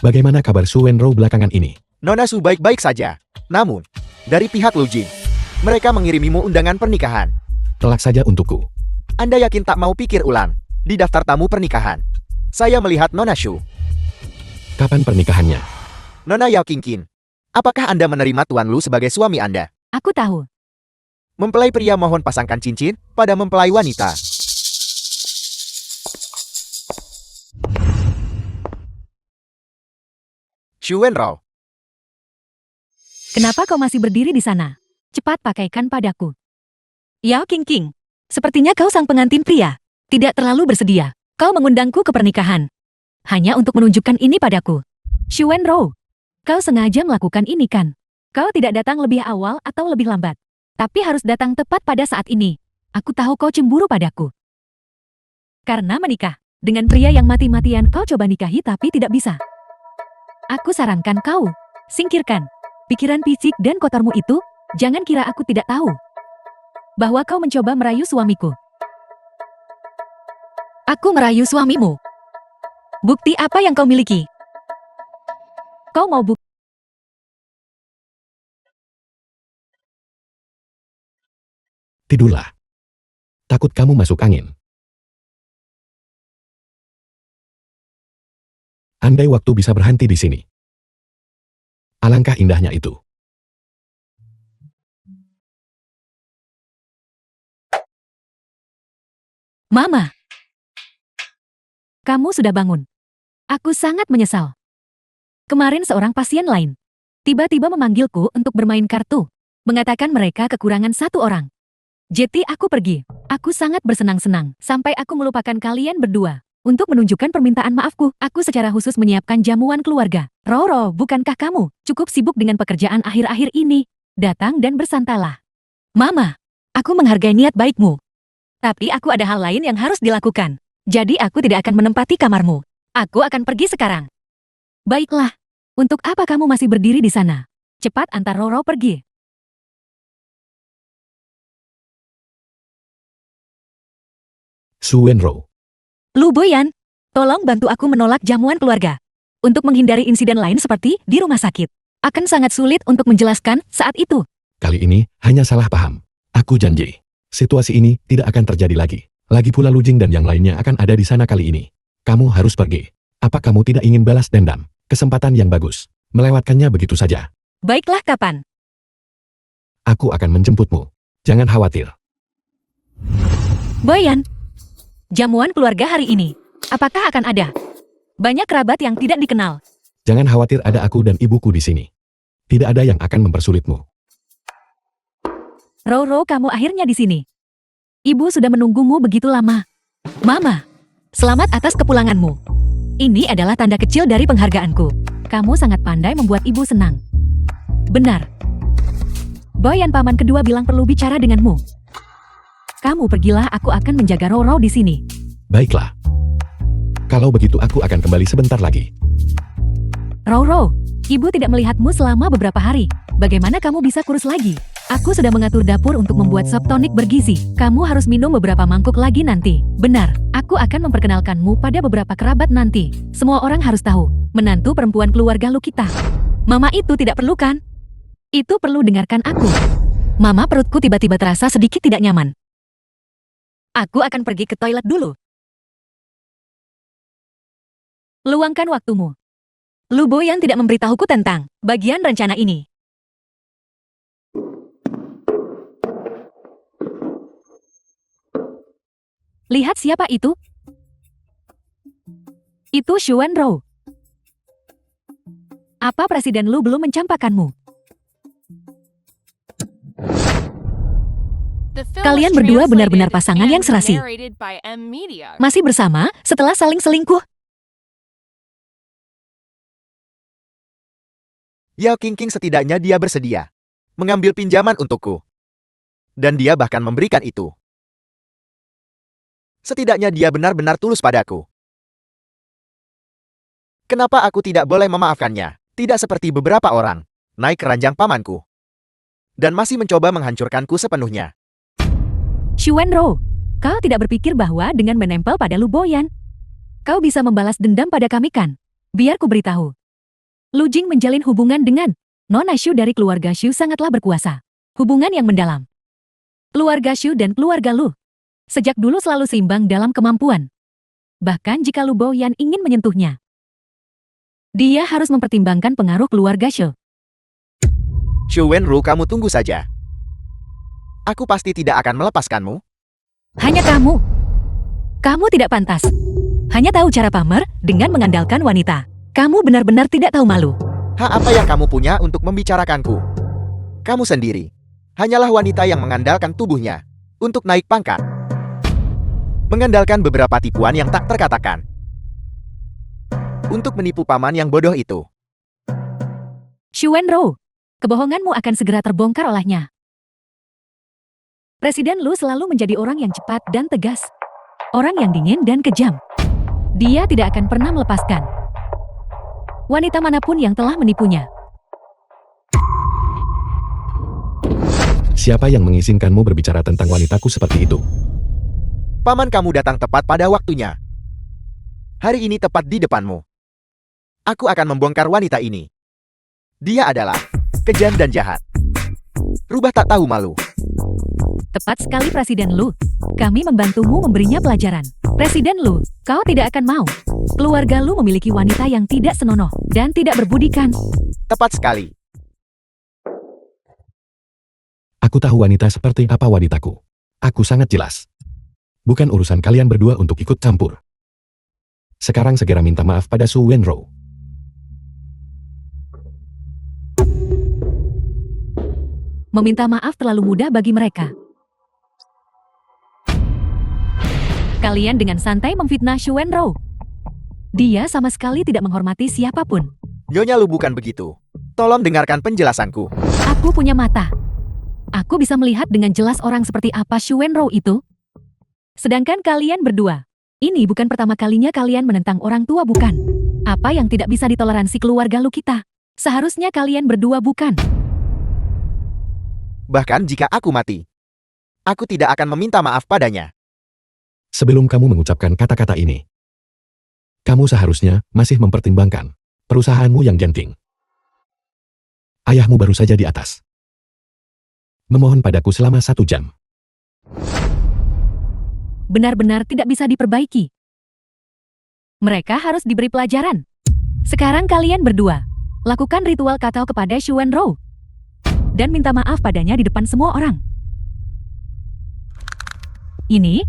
Bagaimana kabar Su Wenro belakangan ini? Nona Su baik-baik saja. Namun, dari pihak Lu Jin, mereka mengirimimu undangan pernikahan. Telak saja untukku. Anda yakin tak mau pikir ulang di daftar tamu pernikahan? Saya melihat Nona Shu. Kapan pernikahannya? Nona Yao Qingqin, apakah Anda menerima Tuan Lu sebagai suami Anda? Aku tahu. Mempelai pria mohon pasangkan cincin pada mempelai wanita. Shu Wenro, Kenapa kau masih berdiri di sana? Cepat pakaikan padaku. Yao Qingqing, sepertinya kau sang pengantin pria. Tidak terlalu bersedia. Kau mengundangku ke pernikahan. Hanya untuk menunjukkan ini padaku. Shu Wenro, kau sengaja melakukan ini kan? Kau tidak datang lebih awal atau lebih lambat. Tapi harus datang tepat pada saat ini. Aku tahu kau cemburu padaku. Karena menikah dengan pria yang mati-matian kau coba nikahi tapi tidak bisa. Aku sarankan kau, singkirkan pikiran picik dan kotormu itu. Jangan kira aku tidak tahu bahwa kau mencoba merayu suamiku. Aku merayu suamimu. Bukti apa yang kau miliki? Kau mau bukti? Tidurlah. Takut kamu masuk angin. Andai waktu bisa berhenti di sini. Alangkah indahnya itu. Mama, kamu sudah bangun. Aku sangat menyesal. Kemarin seorang pasien lain tiba-tiba memanggilku untuk bermain kartu. Mengatakan mereka kekurangan satu orang. Jadi aku pergi. Aku sangat bersenang-senang sampai aku melupakan kalian berdua. Untuk menunjukkan permintaan maafku, aku secara khusus menyiapkan jamuan keluarga. Roro, bukankah kamu cukup sibuk dengan pekerjaan akhir-akhir ini? Datang dan bersantalah. Mama, aku menghargai niat baikmu. Tapi aku ada hal lain yang harus dilakukan. Jadi aku tidak akan menempati kamarmu. Aku akan pergi sekarang. Baiklah. Untuk apa kamu masih berdiri di sana? Cepat antar Roro pergi. Su Wenro. Lu Boyan, tolong bantu aku menolak jamuan keluarga. Untuk menghindari insiden lain seperti di rumah sakit. Akan sangat sulit untuk menjelaskan saat itu. Kali ini hanya salah paham. Aku janji. Situasi ini tidak akan terjadi lagi. Lagi pula Lu Jing dan yang lainnya akan ada di sana kali ini. Kamu harus pergi. Apa kamu tidak ingin balas dendam? Kesempatan yang bagus. Melewatkannya begitu saja. Baiklah, kapan? Aku akan menjemputmu. Jangan khawatir. Boyan, jamuan keluarga hari ini, apakah akan ada? Banyak kerabat yang tidak dikenal. Jangan khawatir, ada aku dan ibuku di sini. Tidak ada yang akan mempersulitmu. Roro, kamu akhirnya di sini. Ibu sudah menunggumu begitu lama. Mama, selamat atas kepulanganmu. Ini adalah tanda kecil dari penghargaanku. Kamu sangat pandai membuat ibu senang. Benar. Boyan, paman kedua bilang perlu bicara denganmu. Kamu pergilah, aku akan menjaga Roro di sini. Baiklah. Kalau begitu aku akan kembali sebentar lagi. Roro, ibu tidak melihatmu selama beberapa hari. Bagaimana kamu bisa kurus lagi? Aku sudah mengatur dapur untuk membuat sop tonik bergizi. Kamu harus minum beberapa mangkuk lagi nanti. Benar, aku akan memperkenalkanmu pada beberapa kerabat nanti. Semua orang harus tahu, menantu perempuan keluarga lu kita. Mama itu tidak perlu kan? Itu perlu dengarkan aku. Mama, perutku tiba-tiba terasa sedikit tidak nyaman. Aku akan pergi ke toilet dulu. Luangkan waktumu. Lu Boyan tidak memberitahuku tentang bagian rencana ini. Lihat siapa itu? Itu Shu Wenro. Apa Presiden Lu belum mencampakkanmu? Kalian berdua benar-benar pasangan yang serasi. Masih bersama setelah saling selingkuh. Yao Qingqing setidaknya dia bersedia mengambil pinjaman untukku. Dan dia bahkan memberikan itu Setidaknya dia benar-benar tulus padaku. Kenapa aku tidak boleh memaafkannya? Tidak seperti beberapa orang, naik keranjang pamanku. Dan masih mencoba menghancurkanku sepenuhnya. Xu Wenrou, kau tidak berpikir bahwa dengan menempel pada Lu Boyan, kau bisa membalas dendam pada kami kan? Biar ku beritahu. Lu Jing menjalin hubungan dengan Nona Xu dari keluarga Xu sangatlah berkuasa. Hubungan yang mendalam. Keluarga Xu dan keluarga Lu sejak dulu selalu seimbang dalam kemampuan. Bahkan jika Lu Boyan ingin menyentuhnya, dia harus mempertimbangkan pengaruh keluarga Xu. Xu Wenrou, kamu tunggu saja. Aku pasti tidak akan melepaskanmu. Hanya kamu. Kamu tidak pantas. Hanya tahu cara pamer dengan mengandalkan wanita. Kamu benar-benar tidak tahu malu. Apa yang kamu punya untuk membicarakanku? Kamu sendiri hanyalah wanita yang mengandalkan tubuhnya untuk naik pangkat. Mengandalkan beberapa tipuan yang tak terkatakan untuk menipu paman yang bodoh itu. Xu Wenrou, kebohonganmu akan segera terbongkar olehnya. Presiden Lu selalu menjadi orang yang cepat dan tegas. Orang yang dingin dan kejam. Dia tidak akan pernah melepaskan wanita manapun yang telah menipunya. Siapa yang mengizinkanmu berbicara tentang wanitaku seperti itu? Paman kamu datang tepat pada waktunya. Hari ini tepat di depanmu. Aku akan membongkar wanita ini. Dia adalah kejam dan jahat. Rubah tak tahu malu. Tepat sekali Presiden Lu. Kami membantumu memberinya pelajaran. Presiden Lu, kau tidak akan mau. Keluarga Lu memiliki wanita yang tidak senonoh dan tidak berbudi kan? Tepat sekali. Aku tahu wanita seperti apa wanitaku. Aku sangat jelas. Bukan urusan kalian berdua untuk ikut campur. Sekarang segera minta maaf pada Xu Wenrou. Meminta maaf terlalu mudah bagi mereka. Kalian dengan santai memfitnah Xu Wenrou. Dia sama sekali tidak menghormati siapapun. Nyonya Lu, bukan begitu. Tolong dengarkan penjelasanku. Aku punya mata. Aku bisa melihat dengan jelas orang seperti apa Xu Wenrou itu. Sedangkan kalian berdua, ini bukan pertama kalinya kalian menentang orang tua, bukan? Apa yang tidak bisa ditoleransi keluarga Lu kita? Seharusnya kalian berdua bukan. Bahkan jika aku mati, aku tidak akan meminta maaf padanya. Sebelum kamu mengucapkan kata-kata ini, kamu seharusnya masih mempertimbangkan perusahaanmu yang genting. Ayahmu baru saja di atas. Memohon padaku selama 1 jam. Benar-benar tidak bisa diperbaiki. Mereka harus diberi pelajaran. Sekarang kalian berdua, lakukan ritual katau kepada Xu Wenrou. Dan minta maaf padanya di depan semua orang. Ini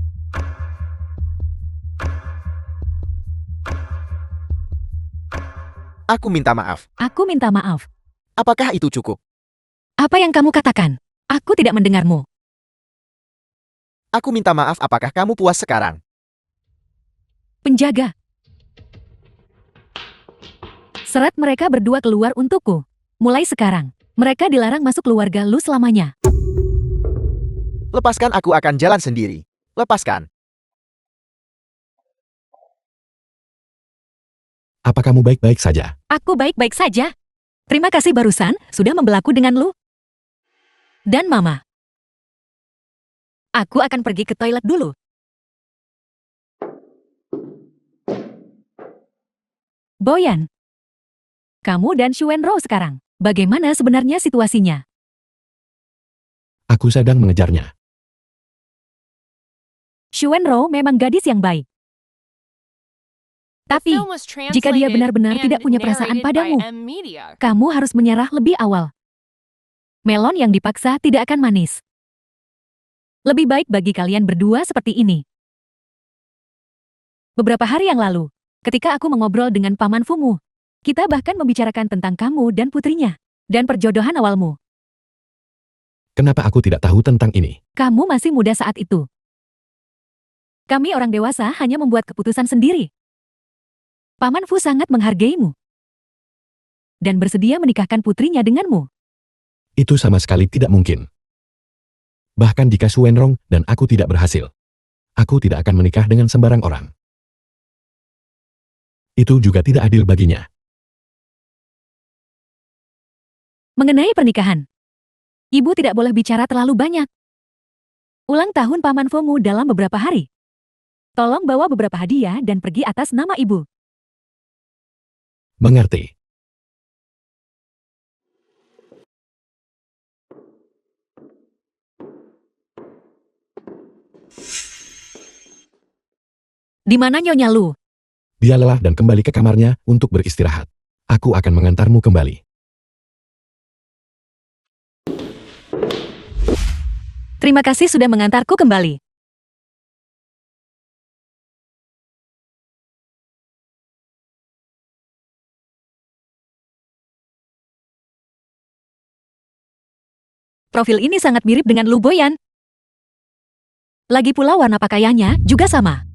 Aku minta maaf. aku minta maaf. Apakah itu cukup? Apa yang kamu katakan? Aku tidak mendengarmu. Aku minta maaf. Apakah kamu puas sekarang? Penjaga. Seret mereka berdua keluar untukku. Mulai sekarang, mereka dilarang masuk keluarga Lu selamanya. Lepaskan, aku akan jalan sendiri. Lepaskan. Apa kamu baik-baik saja? Aku baik-baik saja. Terima kasih barusan sudah membelaku dengan Lu. Dan Mama. Aku akan pergi ke toilet dulu. Boyan. Kamu dan Xu Wenrou sekarang, bagaimana sebenarnya situasinya? Aku sedang mengejarnya. Xu Wenrou memang gadis yang baik. Tapi, Film was jika dia translated benar-benar and tidak punya perasaan narrated by padamu, M Media. kamu harus menyerah lebih awal. Melon yang dipaksa tidak akan manis. Lebih baik bagi kalian berdua seperti ini. Beberapa hari yang lalu, ketika aku mengobrol dengan Paman Fumu, kita bahkan membicarakan tentang kamu dan putrinya, dan perjodohan awalmu. Kenapa aku tidak tahu tentang ini? Kamu masih muda saat itu. Kami orang dewasa hanya membuat keputusan sendiri. Paman Fu sangat menghargaimu. Dan bersedia menikahkan putrinya denganmu. Itu sama sekali tidak mungkin. Bahkan jika Xu Wenrong dan aku tidak berhasil, Aku tidak akan menikah dengan sembarang orang. Itu juga tidak adil baginya. Mengenai pernikahan, ibu tidak boleh bicara terlalu banyak. Ulang tahun Paman Fomu dalam beberapa hari. Tolong bawa beberapa hadiah dan pergi atas nama ibu. Mengerti. Di mana Nyonya Lu? Dia lelah dan kembali ke kamarnya untuk beristirahat. Aku akan mengantarmu kembali. Terima kasih sudah mengantarku kembali. Profil ini sangat mirip dengan Lu Boyan. Lagi pula warna pakaiannya juga sama.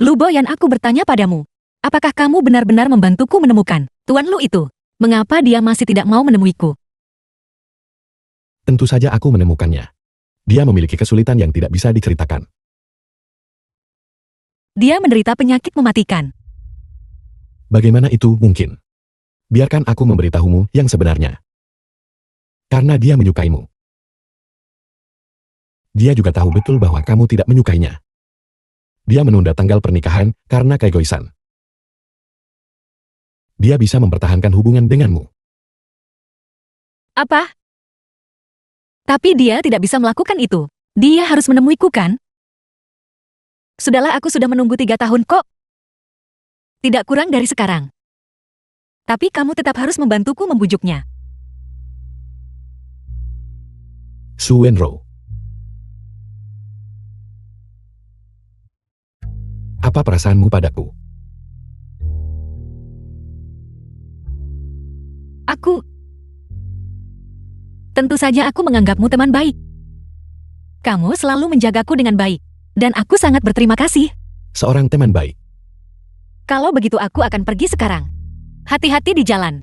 Lu Boyan, aku bertanya padamu. Apakah kamu benar-benar membantuku menemukan Tuan Lu itu? Mengapa dia masih tidak mau menemuiku? Tentu saja aku menemukannya. Dia memiliki kesulitan yang tidak bisa diceritakan. Dia menderita penyakit mematikan. Bagaimana itu mungkin? Biarkan aku memberitahumu yang sebenarnya. Karena dia menyukaimu. Dia juga tahu betul bahwa kamu tidak menyukainya. Dia menunda tanggal pernikahan karena keegoisan. Dia bisa mempertahankan hubungan denganmu. Apa? Tapi dia tidak bisa melakukan itu. Dia harus menemuiku kan? Sudahlah, aku sudah menunggu 3 tahun kok. Tidak kurang dari sekarang. Tapi kamu tetap harus membantuku membujuknya. Su Wenro. Apa perasaanmu padaku? Tentu saja aku menganggapmu teman baik. Kamu selalu menjagaku dengan baik. Dan aku sangat berterima kasih. Seorang teman baik. Kalau begitu aku akan pergi sekarang. Hati-hati di jalan.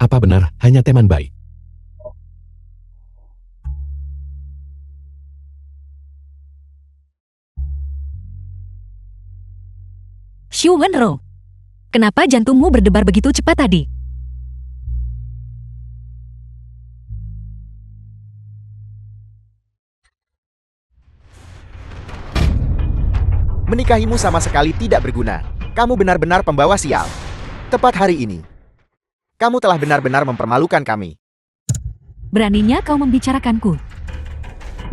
Apa benar hanya teman baik? Xu Wenro, kenapa jantungmu berdebar begitu cepat tadi? Menikahimu sama sekali tidak berguna. Kamu benar-benar pembawa sial. Tepat hari ini, kamu telah benar-benar mempermalukan kami. Beraninya kau membicarakanku.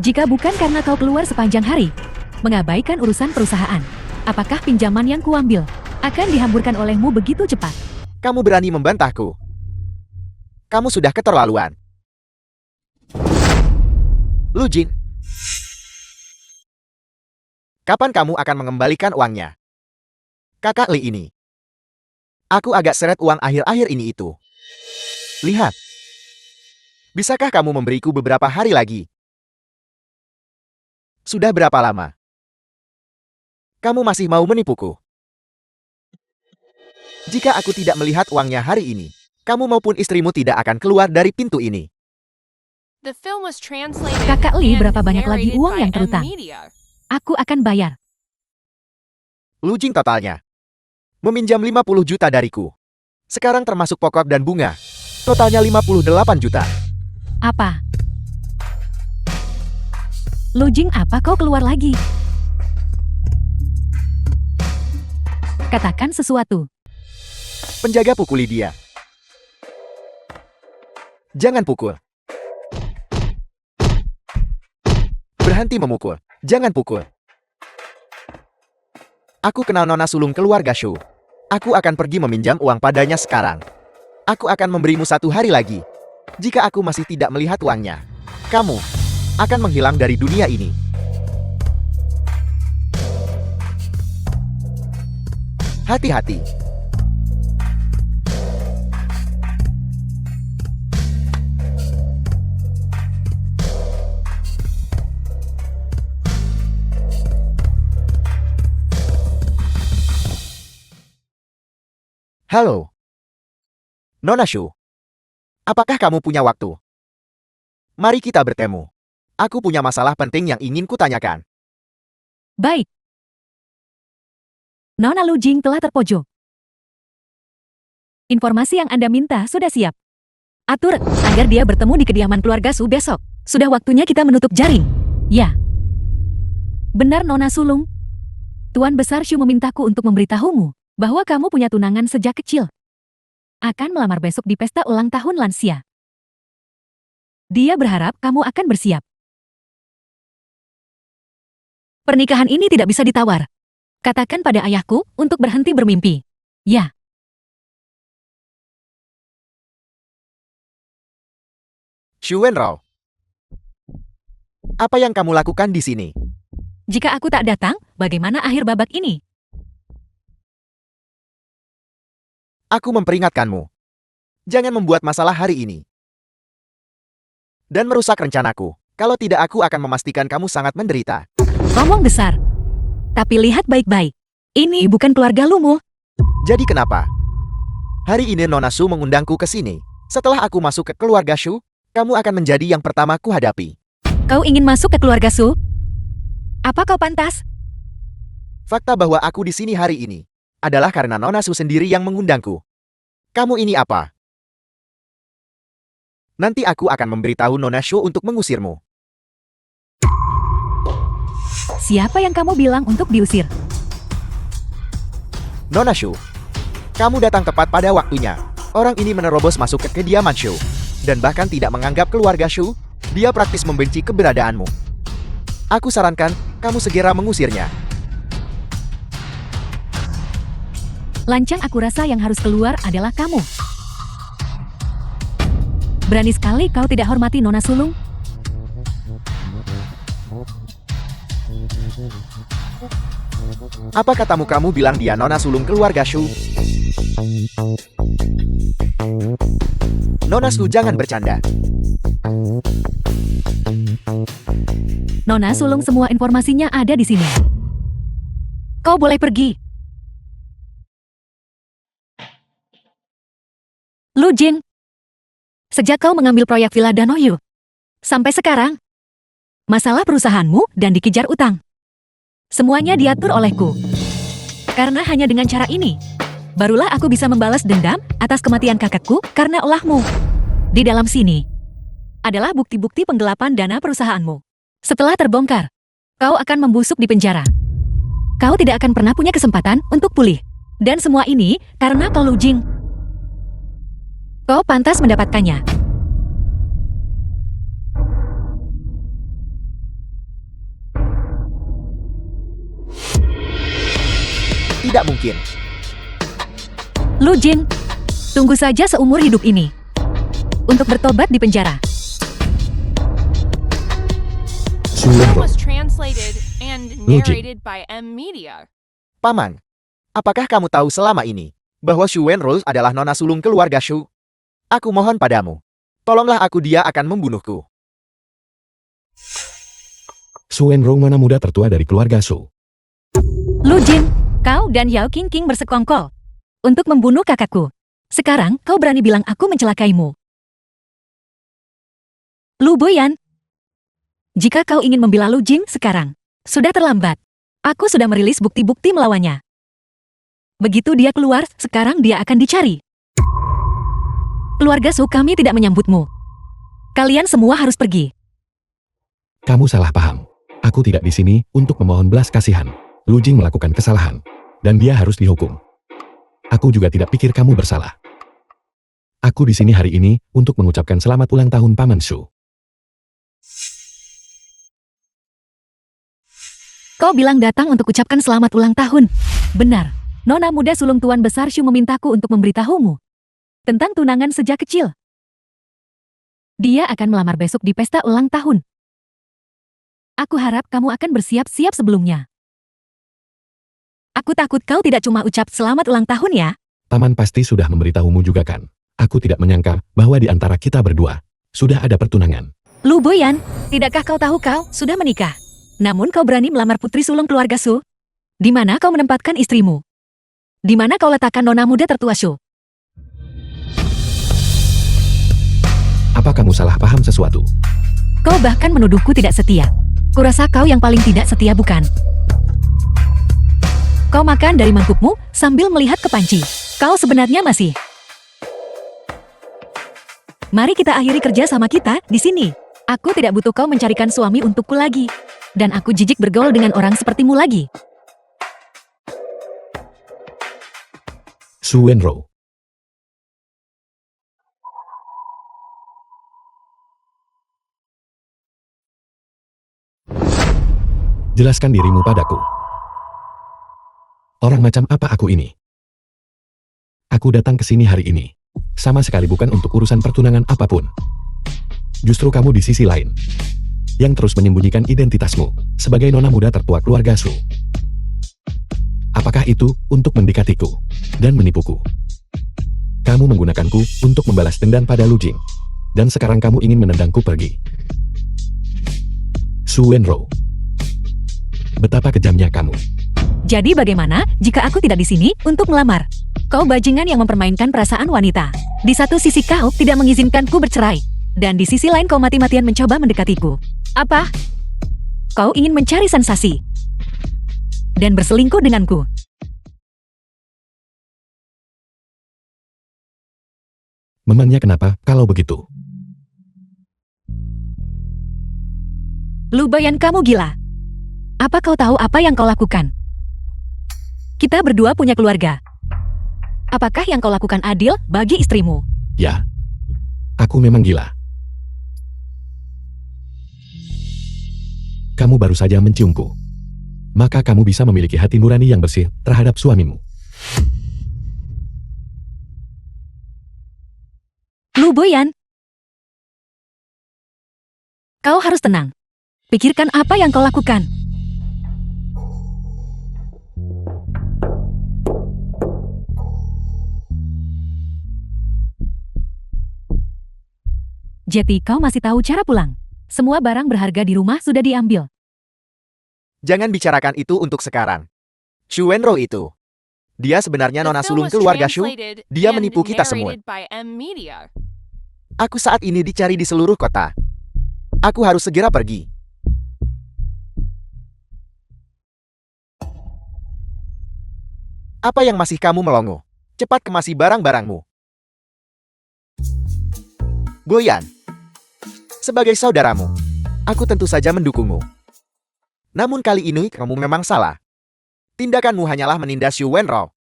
Jika bukan karena kau keluar sepanjang hari, mengabaikan urusan perusahaan, apakah pinjaman yang kuambil akan dihamburkan olehmu begitu cepat? Kamu berani membantahku. Kamu sudah keterlaluan. Lu Jin, kapan kamu akan mengembalikan uangnya? Kakak Li ini. Aku agak seret uang akhir-akhir ini itu. Lihat. Bisakah kamu memberiku beberapa hari lagi? Sudah berapa lama? Kamu masih mau menipuku? Jika aku tidak melihat uangnya hari ini, kamu maupun istrimu tidak akan keluar dari pintu ini. The film was translated Kakak Li, and berapa banyak lagi narrated uang by yang M terutang? Media. Aku akan bayar. Lu Jing totalnya. Meminjam 50 juta dariku. Sekarang termasuk pokok dan bunga. Totalnya 58 juta. Apa? Lu Jing, apa kau keluar lagi? Katakan sesuatu. Penjaga pukuli dia. Jangan pukul. Berhenti memukul. Jangan pukul. Aku kenal nona sulung keluarga Shu. Aku akan pergi meminjam uang padanya sekarang. Aku akan memberimu 1 hari lagi. Jika aku masih tidak melihat uangnya, kamu akan menghilang dari dunia ini. Hati-hati. Halo. Nona Shu. Apakah kamu punya waktu? Mari kita bertemu. Aku punya masalah penting yang ingin kutanyakan. Baik. Nona Lu Jing telah terpojok. Informasi yang Anda minta sudah siap. Atur agar dia bertemu di kediaman keluarga Su besok. Sudah waktunya kita menutup jaring. Ya. Benar Nona Sulung. Tuan Besar Shu memintaku untuk memberitahumu bahwa kamu punya tunangan sejak kecil. Akan melamar besok di pesta ulang tahun lansia. Dia berharap kamu akan bersiap. Pernikahan ini tidak bisa ditawar. Katakan pada ayahku untuk berhenti bermimpi. Ya. Shu Wenrou. Apa yang kamu lakukan di sini? Jika aku tak datang, bagaimana akhir babak ini? Aku memperingatkanmu. Jangan membuat masalah hari ini. Dan merusak rencanaku. Kalau tidak aku akan memastikan kamu sangat menderita. Ngomong besar. Tapi lihat baik-baik. Ini bukan keluarga Lumu. Jadi kenapa? Hari ini Nona Su mengundangku ke sini. Setelah aku masuk ke keluarga Shu, kamu akan menjadi yang pertama ku hadapi. Kau ingin masuk ke keluarga Su? Apa kau pantas? Fakta bahwa aku di sini hari ini adalah karena Nona Su sendiri yang mengundangku. Kamu ini apa? Nanti aku akan memberitahu Nona Su untuk mengusirmu. Siapa yang kamu bilang untuk diusir? Nona Shu, kamu datang tepat pada waktunya. Orang ini menerobos masuk ke kediaman Shu, dan bahkan tidak menganggap keluarga Shu. Dia praktis membenci keberadaanmu. Aku sarankan, kamu segera mengusirnya. Lancang aku rasa yang harus keluar adalah kamu. Berani sekali kau tidak hormati Nona Sulung? Apa katamu kamu bilang dia Nona Sulung keluarga Shu? Nona Su jangan bercanda. Nona Sulung semua informasinya ada di sini. Kau boleh pergi. Lu Jin, sejak kau mengambil proyek Villa Danoyu, sampai sekarang, masalah perusahaanmu dan dikejar utang. Semuanya diatur olehku. Karena hanya dengan cara ini, barulah aku bisa membalas dendam atas kematian kakakku karena ulahmu. Di dalam sini, adalah bukti-bukti penggelapan dana perusahaanmu. Setelah terbongkar, kau akan membusuk di penjara. Kau tidak akan pernah punya kesempatan untuk pulih. Dan semua ini karena kau Lu Jing. Kau pantas mendapatkannya. Tidak mungkin. Lu Jin, tunggu saja seumur hidup ini. Untuk bertobat di penjara. Su That Wenrou. was translated and Lu Jing. narrated by M Media. Paman, apakah kamu tahu selama ini bahwa Shu Wenrou adalah Nona Sulung keluarga Shu? Aku mohon padamu, tolonglah aku, dia akan membunuhku. Su Wenrou mana muda tertua dari keluarga Su. Lu Jin, kau dan Yao Qingqing bersekongkol untuk membunuh kakakku. Sekarang kau berani bilang aku mencelakaimu. Lu Boyan, jika kau ingin membela Lu Jing sekarang, sudah terlambat. Aku sudah merilis bukti-bukti melawannya. Begitu dia keluar, sekarang dia akan dicari. Keluarga Su kami tidak menyambutmu. Kalian semua harus pergi. Kamu salah paham. Aku tidak di sini untuk memohon belas kasihan. Lu Jing melakukan kesalahan, dan dia harus dihukum. Aku juga tidak pikir kamu bersalah. Aku di sini hari ini untuk mengucapkan selamat ulang tahun Paman Su. Kau bilang datang untuk ucapkan selamat ulang tahun. Benar, Nona muda sulung Tuan Besar Shu memintaku untuk memberitahumu tentang tunangan sejak kecil. Dia akan melamar besok di pesta ulang tahun. Aku harap kamu akan bersiap-siap sebelumnya. Aku takut kau tidak cuma ucap selamat ulang tahun ya. Paman pasti sudah memberitahumu juga kan? Aku tidak menyangka bahwa di antara kita berdua sudah ada pertunangan. Lu Boyan, tidakkah kau tahu kau sudah menikah? Namun kau berani melamar putri sulung keluarga Su? Di mana kau menempatkan istrimu? Di mana kau letakkan nona muda tertua Su? Apa kamu salah paham sesuatu? Kau bahkan menuduhku tidak setia. Kurasa kau yang paling tidak setia, bukan? Kau makan dari mangkukmu sambil melihat ke panci. Kau sebenarnya masih... Mari kita akhiri kerja sama kita di sini. Aku tidak butuh kau mencarikan suami untukku lagi. Dan aku jijik bergaul dengan orang sepertimu lagi. Su Wenro. Jelaskan dirimu padaku. Orang macam apa aku ini? Aku datang ke sini hari ini. Sama sekali bukan untuk urusan pertunangan apapun. Justru kamu di sisi lain. Yang terus menyembunyikan identitasmu sebagai nona muda tertua keluarga Su. Apakah itu untuk mendekatiku dan menipuku? Kamu menggunakanku untuk membalas dendam pada Lu Jing. Dan sekarang kamu ingin menendangku pergi. Su Wenro. Betapa kejamnya kamu. Jadi bagaimana jika aku tidak di sini untuk melamar? Kau bajingan yang mempermainkan perasaan wanita. Di satu sisi kau tidak mengizinkanku bercerai. Dan di sisi lain kau mati-matian mencoba mendekatiku. Apa? Kau ingin mencari sensasi. Dan berselingkuh denganku. Memangnya kenapa kalau begitu? Lu Bayan, kamu gila. Apa kau tahu apa yang kau lakukan? Kita berdua punya keluarga. Apakah yang kau lakukan adil bagi istrimu? Ya. Aku memang gila. Kamu baru saja menciumku. Maka kamu bisa memiliki hati nurani yang bersih terhadap suamimu. Lu Boyan. Kau harus tenang. Pikirkan apa yang kau lakukan. Jadi kau masih tahu cara pulang. Semua barang berharga di rumah sudah diambil. Jangan bicarakan itu untuk sekarang. Su Wenro itu. Dia sebenarnya The nona film sulung was keluarga Shu. translated Dia and menipu kita semua. narrated by M Media. Aku saat ini dicari di seluruh kota. Aku harus segera pergi. Apa yang masih kamu melongo? Cepat kemasi barang-barangmu. Boyan. Sebagai saudaramu, aku tentu saja mendukungmu. Namun kali ini kamu memang salah. Tindakanmu hanyalah menindas Su Wenro.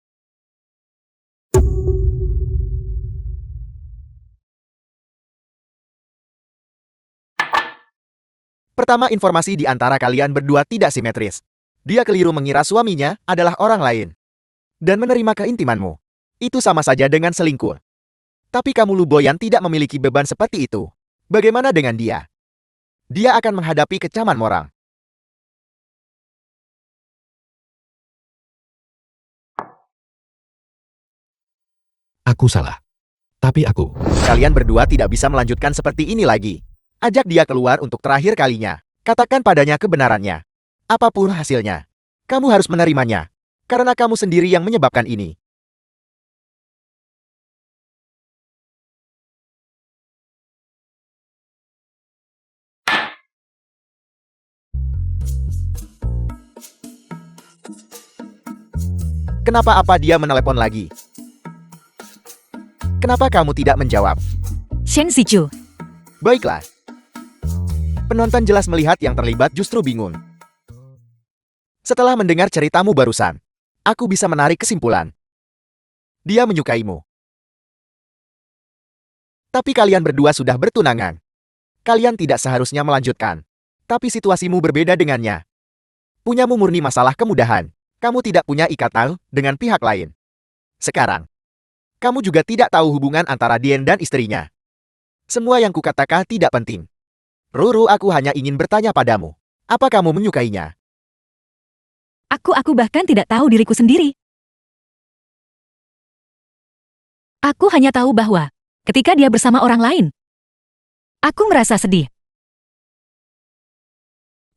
Pertama, informasi di antara kalian berdua tidak simetris. Dia keliru mengira suaminya adalah orang lain. Dan menerima keintimanmu. Itu sama saja dengan selingkuh. Tapi kamu Lu Boyan tidak memiliki beban seperti itu. Bagaimana dengan dia? Dia akan menghadapi kecaman moral. Aku salah. Tapi aku... Kalian berdua tidak bisa melanjutkan seperti ini lagi. Ajak dia keluar untuk terakhir kalinya. Katakan padanya kebenarannya. Apapun hasilnya. Kamu harus menerimanya. Karena kamu sendiri yang menyebabkan ini. Kenapa dia menelepon lagi? Kenapa kamu tidak menjawab? Shen Sichu. Baiklah. Penonton jelas melihat yang terlibat justru bingung. Setelah mendengar ceritamu barusan, aku bisa menarik kesimpulan. Dia menyukaimu. Tapi kalian berdua sudah bertunangan. Kalian tidak seharusnya melanjutkan. Tapi situasimu berbeda dengannya. Punyamu murni masalah kemudahan. Kamu tidak punya ikatan dengan pihak lain. Sekarang, kamu juga tidak tahu hubungan antara Dian dan istrinya. Semua yang kukatakan tidak penting. Ruru, aku hanya ingin bertanya padamu. Apa kamu menyukainya? Aku bahkan tidak tahu diriku sendiri. Aku hanya tahu bahwa ketika dia bersama orang lain, aku merasa sedih.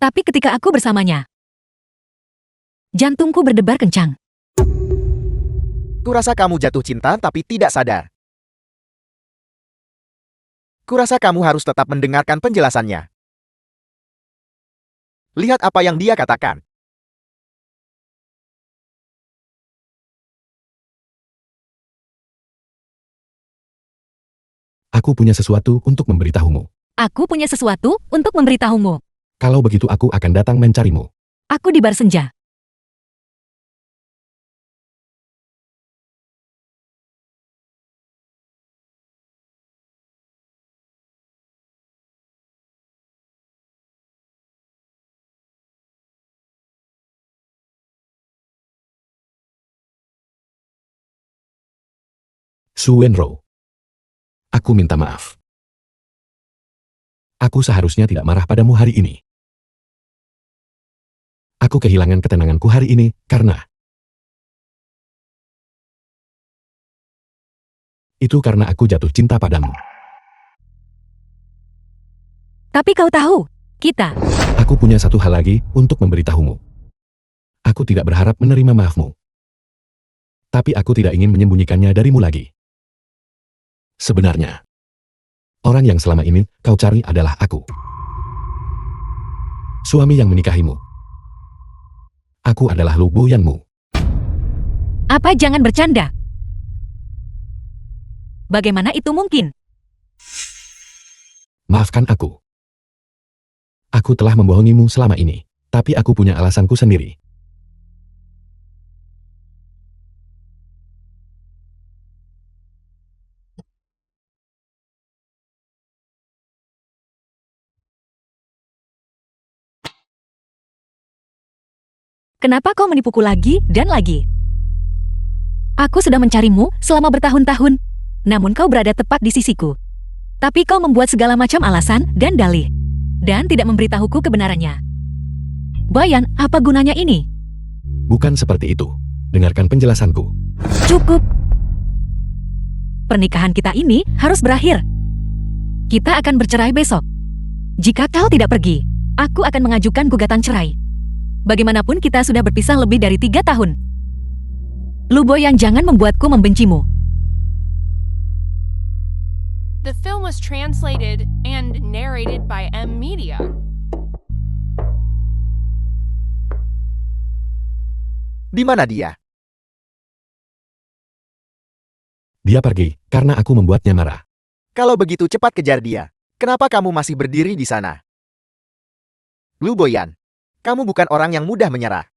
Tapi ketika aku bersamanya, jantungku berdebar kencang. Kurasa kamu jatuh cinta tapi tidak sadar. Kurasa kamu harus tetap mendengarkan penjelasannya. Lihat apa yang dia katakan. Aku punya sesuatu untuk memberitahumu. Aku punya sesuatu untuk memberitahumu. Kalau begitu aku akan datang mencarimu. Aku di bar senja. Su Wenro. Aku minta maaf. Aku seharusnya tidak marah padamu hari ini. Aku kehilangan ketenanganku hari ini karena itu karena aku jatuh cinta padamu. Tapi kau tahu, kita. Aku punya satu hal lagi untuk memberitahumu. Aku tidak berharap menerima maafmu. Tapi aku tidak ingin menyembunyikannya darimu lagi. Sebenarnya, orang yang selama ini kau cari adalah aku. Suami yang menikahimu. Aku adalah Lu Boyanmu. Apa jangan bercanda? Bagaimana itu mungkin? Maafkan aku. Aku telah membohongimu selama ini, tapi aku punya alasanku sendiri. Kenapa kau menipuku lagi dan lagi? Aku sudah mencarimu selama bertahun-tahun, namun kau berada tepat di sisiku. Tapi kau membuat segala macam alasan dan dalih, dan tidak memberitahuku kebenarannya. Bayan, apa gunanya ini? Bukan seperti itu. Dengarkan penjelasanku. Cukup. Pernikahan kita ini harus berakhir. Kita akan bercerai besok. Jika kau tidak pergi, aku akan mengajukan gugatan cerai. Bagaimanapun kita sudah berpisah lebih dari 3 tahun. Lu Boyan, jangan membuatku membencimu. The film was translated and narrated by M Media. Di mana dia? Dia pergi karena aku membuatnya marah. Kalau begitu cepat kejar dia. Kenapa kamu masih berdiri di sana? Lu Boyan, kamu bukan orang yang mudah menyerah.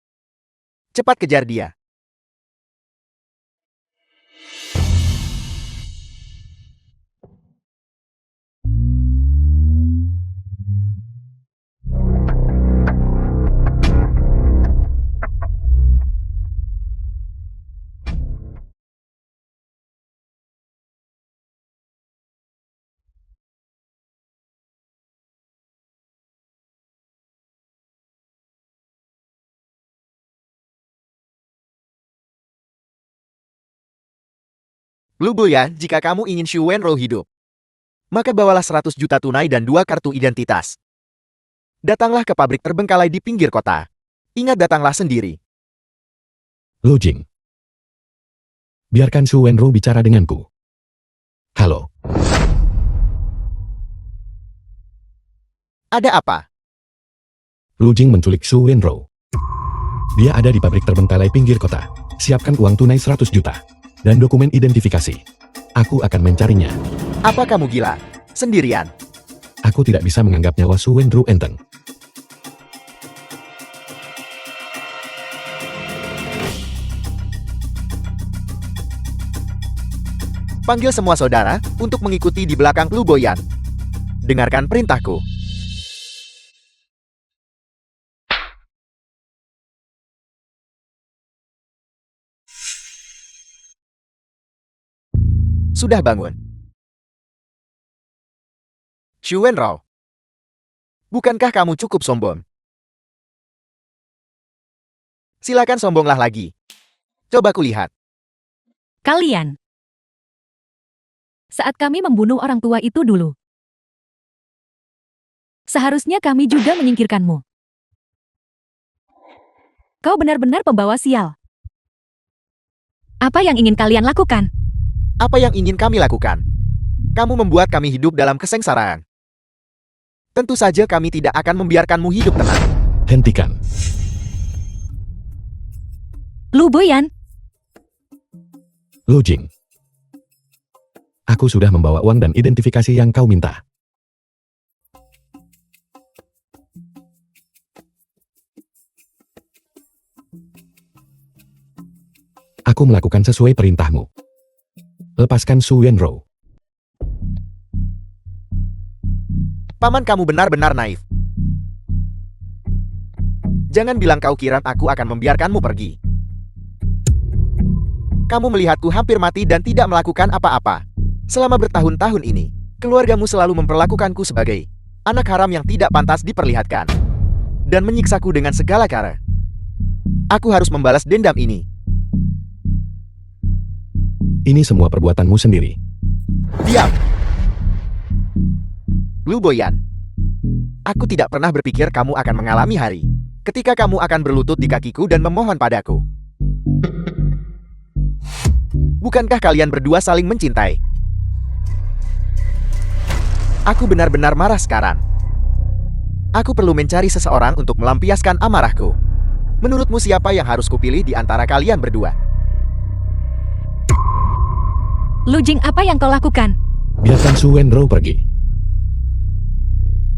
Cepat kejar dia. Lu Boyan, jika kamu ingin Xu Wenro hidup, maka bawalah 100 juta tunai dan 2 kartu identitas. Datanglah ke pabrik terbengkalai di pinggir kota. Ingat, datanglah sendiri. Lu Jing. Biarkan Su Wenro bicara denganku. Halo. Ada apa? Lu Jing menculik Su Wenro. Dia ada di pabrik terbengkalai pinggir kota. Siapkan uang tunai 100 juta. Dan dokumen identifikasi. Aku akan mencarinya. Apa kamu gila? Sendirian? Aku tidak bisa menganggap nyawa Su Wenro enteng. Panggil semua saudara untuk mengikuti di belakang Lu Boyan. Dengarkan perintahku. Sudah bangun. Xu Wenro, bukankah kamu cukup sombong? Silakan sombonglah lagi. Coba kulihat. Kalian. Saat kami membunuh orang tua itu dulu, seharusnya kami juga menyingkirkanmu. Kau benar-benar pembawa sial. Apa yang ingin kalian lakukan? Apa yang ingin kami lakukan? Kamu membuat kami hidup dalam kesengsaraan. Tentu saja kami tidak akan membiarkanmu hidup tenang. Hentikan. Lu Boyan, Lu Jing. Aku sudah membawa uang dan identifikasi yang kau minta. Aku melakukan sesuai perintahmu. Lepaskan Su Wenro. Paman, kamu benar-benar naif. Jangan bilang kau kira aku akan membiarkanmu pergi. Kamu melihatku hampir mati dan tidak melakukan apa-apa. Selama bertahun-tahun ini, keluargamu selalu memperlakukanku sebagai anak haram yang tidak pantas diperlihatkan. Dan menyiksaku dengan segala cara. Aku harus membalas dendam ini. Ini semua perbuatanmu sendiri. Diam! Lu Boyan. Aku tidak pernah berpikir kamu akan mengalami hari ketika kamu akan berlutut di kakiku dan memohon padaku. Bukankah kalian berdua saling mencintai? Aku benar-benar marah sekarang. Aku perlu mencari seseorang untuk melampiaskan amarahku. Menurutmu siapa yang harus kupilih di antara kalian berdua? Lu Jing, apa yang kau lakukan? Biarkan Su Wenro pergi.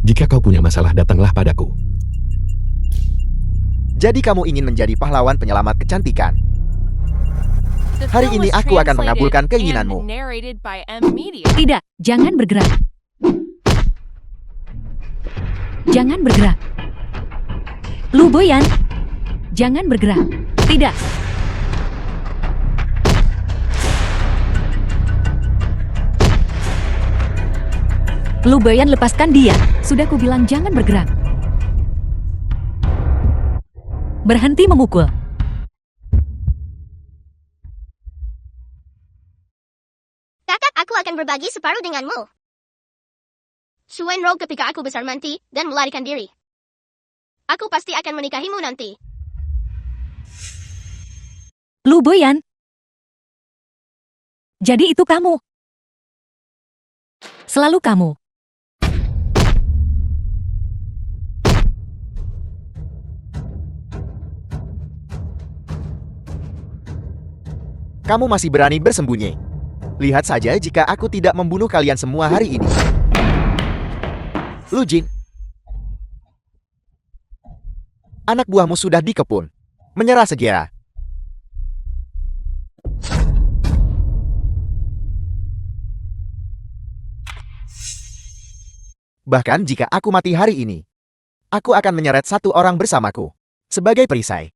Jika kau punya masalah, datanglah padaku. Jadi kamu ingin menjadi pahlawan penyelamat kecantikan. The Hari film ini was aku akan translated mengabulkan and keinginanmu. narrated by M Media. Tidak, jangan bergerak. Jangan bergerak. Lu Boyan, jangan bergerak. Tidak. Lu Boyan, lepaskan dia. Sudah kubilang jangan bergerak. Berhenti memukul. Kakak, aku akan berbagi separuh denganmu. Su Wenro ketika aku besar mati dan melarikan diri. Aku pasti akan menikahimu nanti. Lu Boyan. Jadi itu kamu. Selalu kamu. Kamu masih berani bersembunyi. Lihat saja jika aku tidak membunuh kalian semua hari ini. Lu Jing. Anak buahmu sudah dikepung. Menyerah segera. Bahkan jika aku mati hari ini, aku akan menyeret satu orang bersamaku sebagai perisai.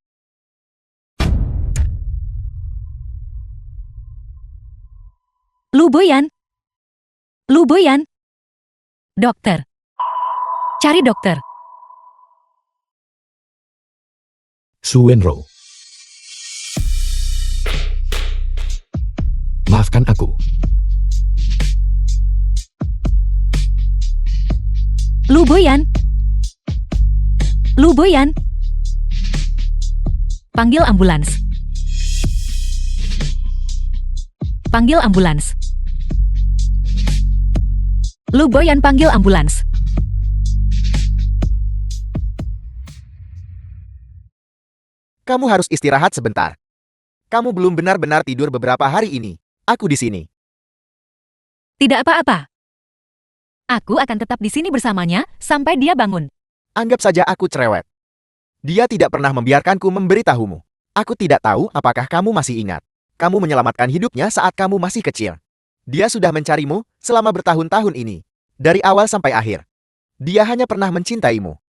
Lu Boyan. Lu Boyan. Dokter. Cari dokter. Su Wenro. Maafkan aku. Lu Boyan. Lu Boyan. Panggil ambulans. Panggil ambulans. Lu Boyan, panggil ambulans. Kamu harus istirahat sebentar. Kamu belum benar-benar tidur beberapa hari ini. Aku di sini. Tidak apa-apa. Aku akan tetap di sini bersamanya sampai dia bangun. Anggap saja aku cerewet. Dia tidak pernah membiarkanku memberitahumu. Aku tidak tahu apakah kamu masih ingat. Kamu menyelamatkan hidupnya saat kamu masih kecil. Dia sudah mencarimu selama bertahun-tahun ini. Dari awal sampai akhir. Dia hanya pernah mencintaimu.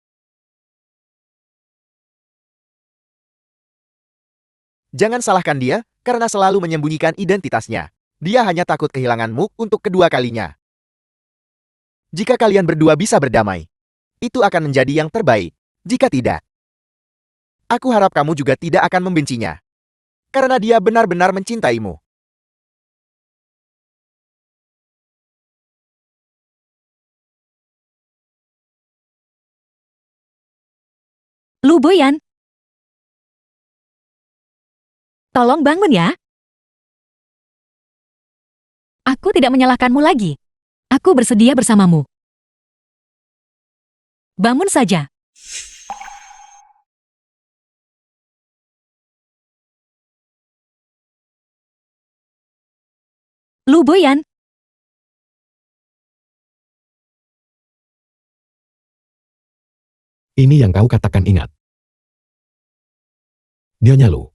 Jangan salahkan dia karena selalu menyembunyikan identitasnya. Dia hanya takut kehilanganmu untuk kedua kalinya. Jika kalian berdua bisa berdamai, itu akan menjadi yang terbaik. Jika tidak, aku harap kamu juga tidak akan membencinya. Karena dia benar-benar mencintaimu. Lu Boyan. Tolong bangun ya. Aku tidak menyalahkanmu lagi. Aku bersedia bersamamu. Bangun saja. Lu Boyan, Ini yang kau katakan ingat. Nyonya Lu.